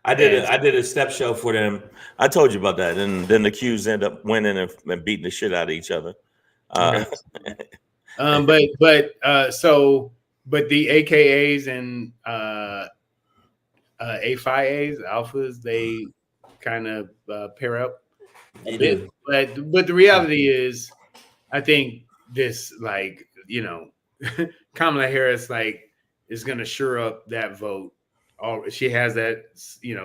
I did a step show for them. I told you about that, and then the Qs end up winning and beating the shit out of each other. But the AKAs and A5As, alphas, they kind of pair up a bit. But the reality is, I think this, like, Kamala Harris, like, is going to shore up that vote. She has that,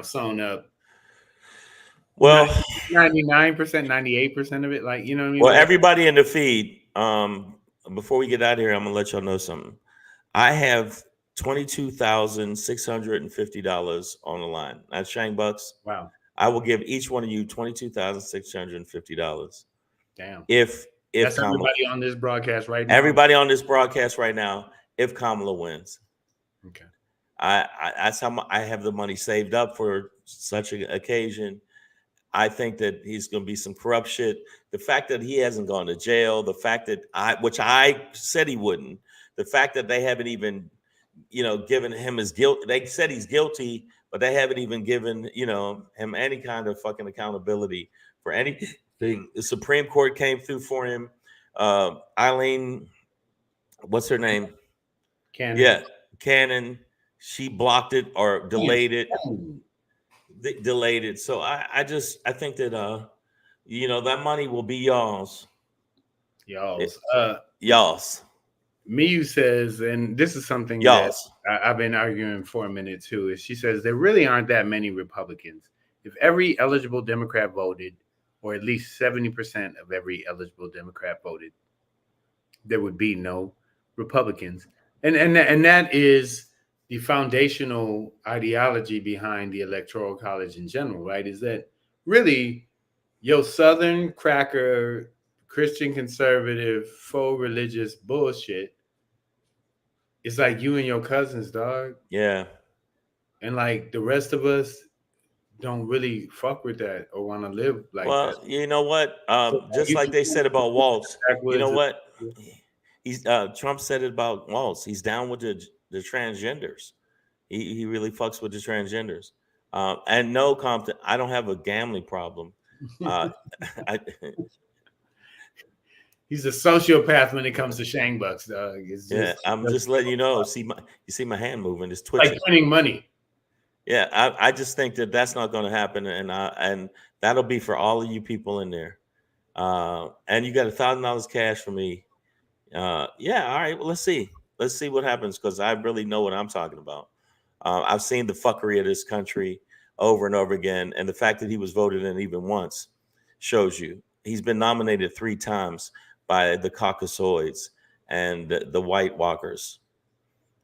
sewn up. Well, 99%, 98% of it, like, you know what I mean? Well, everybody in the feed, before we get out of here, I'm gonna let y'all know something. I have $22,650 on the line. That's Shang Bucks. Wow. I will give each one of you $22,650. Damn. If that's Kamala, everybody on this broadcast right now. Everybody on this broadcast right now, if Kamala wins. Okay. That's how I have the money saved up for such an occasion. I think that he's going to be some corrupt shit. The fact that he hasn't gone to jail, the fact that which I said he wouldn't, the fact that they haven't even, given him his guilt. They said he's guilty, but they haven't even given, him any kind of fucking accountability for anything. The Supreme Court came through for him. Eileen, what's her name? Cannon. Yeah, Cannon. She blocked it or delayed it. Delayed it. So I think that that money will be y'all's. Y'all's. Miyu says, and this is something that I've been arguing for a minute too, is she says there really aren't that many Republicans. If every eligible Democrat voted, or at least 70% of every eligible Democrat voted, there would be no Republicans. And that is the foundational ideology behind the Electoral College in general, right? Is that really your Southern cracker, Christian conservative, faux religious bullshit? It's like you and your cousins, dog. Yeah. And like the rest of us don't really fuck with that or want to live like that. Well, you know what? Just like they said about Walz, you know what? He's Trump said it about Walz. He's down with the transgenders. He really fucks with the transgenders. And no, Compton, I don't have a gambling problem. He's a sociopath when it comes to Shang Bucks, dog. I'm just letting you know. You see my hand moving. It's twitching. Like winning money. Yeah, I just think that that's not going to happen, and that'll be for all of you people in there. And you got $1,000 cash for me. Yeah, all right. Well, let's see. Let's see what happens because I really know what I'm talking about. I've seen the fuckery of this country over and over again, and the fact that he was voted in even once shows you he's been nominated 3 times by the Caucasoids and the White Walkers.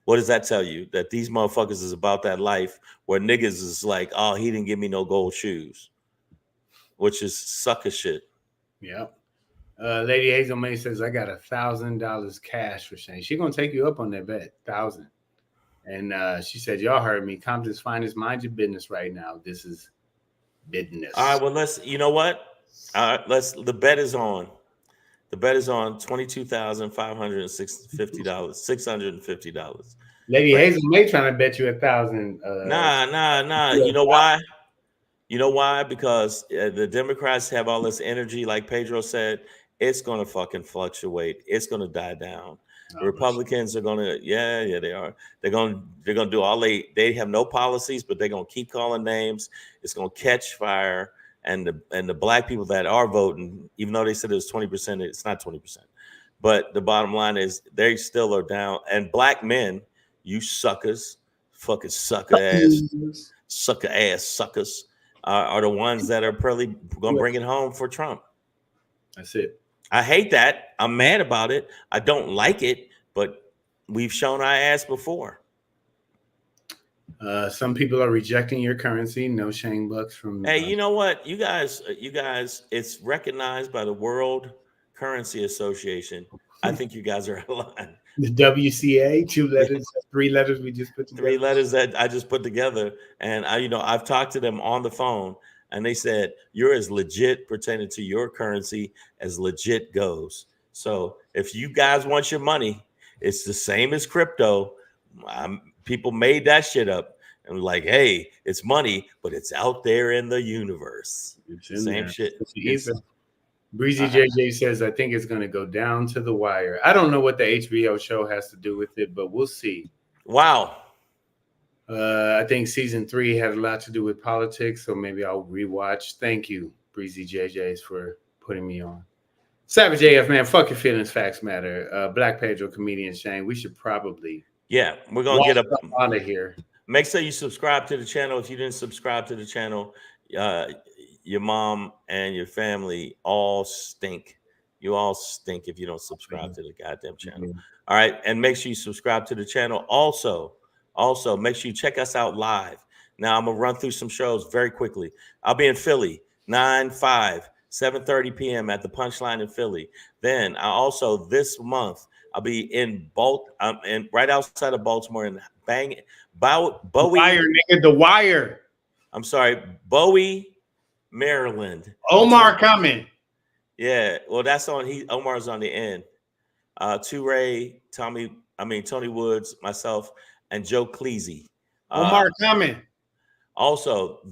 What does that tell you? That these motherfuckers is about that life where niggas is like, oh, he didn't give me no gold shoes, which is sucker shit. Yeah. Lady Hazel May says, I got $1,000 cash for Shane. She's going to take you up on that bet, 1,000. And she said, y'all heard me. Compton's finest, mind your business right now. This is business. All right, well, you know what? The bet is on. The bet is on $22,550, $650. Lady Hazel May trying to bet you 1,000. Nah. You know why? You know why? Because the Democrats have all this energy, like Pedro said. It's gonna fucking fluctuate. It's gonna die down. The Republicans are gonna, yeah, they are. They're gonna do all they have no policies, but they're gonna keep calling names. It's gonna catch fire. And the black people that are voting, even though they said it was 20%, it's not 20%. But the bottom line is they still are down. And black men, you suckers, fucking sucker ass suckers, are the ones that are probably gonna bring it home for Trump. That's it. I hate that. I'm mad about it. I don't like it, but we've shown our ass before. Some people are rejecting your currency. No Shane Bucks from. Hey, you know what? You guys, it's recognized by the World Currency Association. I think you guys are out of line. The WCA, 2 letters, 3 letters we just put together. 3 letters that I just put together, and I've talked to them on the phone, and they said you're as legit pertaining to your currency as legit goes. So if you guys want your money, it's the same as crypto. People made that shit up and like, hey, it's money, but it's out there in the universe. Same shit. Breezy JJ says, I think it's going to go down to the wire. I don't know what the HBO show has to do with it, but we'll see. Wow. I think season 3 had a lot to do with politics, so maybe I'll rewatch. Thank you, Breezy JJs, for putting me on. Savage AF, man, fuck your feelings, facts matter. Black Pedro, comedian Shane, we should probably... Yeah, we're going to get up out of here. Make sure you subscribe to the channel. If you didn't subscribe to the channel, your mom and your family all stink. You all stink if you don't subscribe to the goddamn channel. All right. And make sure you subscribe to the channel. Also, make sure you check us out live. Now, I'm going to run through some shows very quickly. I'll be in Philly, 7:30 p.m. at the Punchline in Philly. Then this month, I'll be in right outside of Baltimore in Bowie. Wire, nigga, the Wire. I'm sorry, Bowie, Maryland. Omar coming. Yeah, well, that's on. Omar's on the end. Toure, Tony Woods, myself, and Joe Cleasy. Omar coming. Also,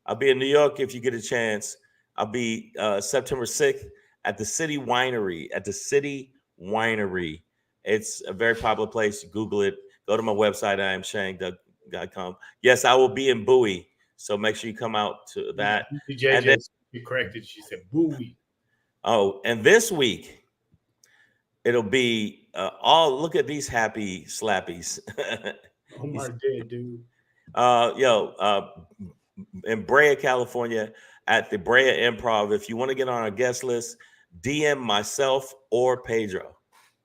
I'll be in New York if you get a chance. I'll be September 6th at the City Winery. It's a very popular place. Google it. Go to my website, IamShane.com. Yes, I will be in Bowie. So make sure you come out to that. And then, you corrected. She said Bowie. Oh, and this week, it'll be look at these happy slappies. Omar dead, dude. In Brea, California, at the Brea Improv. If you want to get on our guest list, DM myself or Pedro.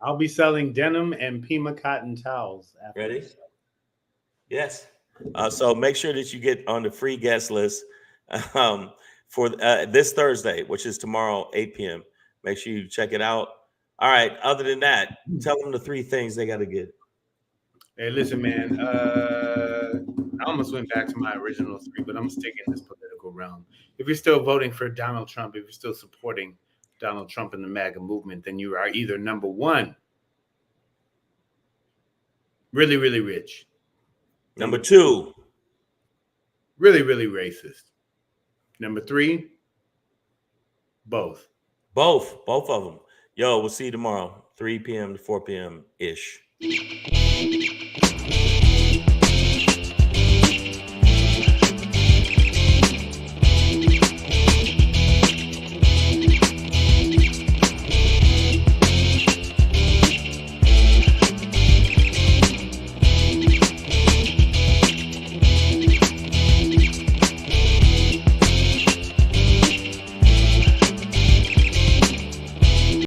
I'll be selling denim and Pima cotton towels. Ready? Yes. So make sure that you get on the free guest list for this Thursday, which is tomorrow, 8 p.m. Make sure you check it out. All right. Other than that, tell them the 3 things they got to get. Hey, listen, man. I almost went back to my original 3, but I'm sticking in this political realm. If you're still voting for Donald Trump, if you're still supporting Donald Trump and the MAGA movement, then you are either number 1, really, really rich. Number 2, really, really racist. Number 3, both. Both of them. Yo, we'll see you tomorrow, 3 p.m. to 4 p.m. ish.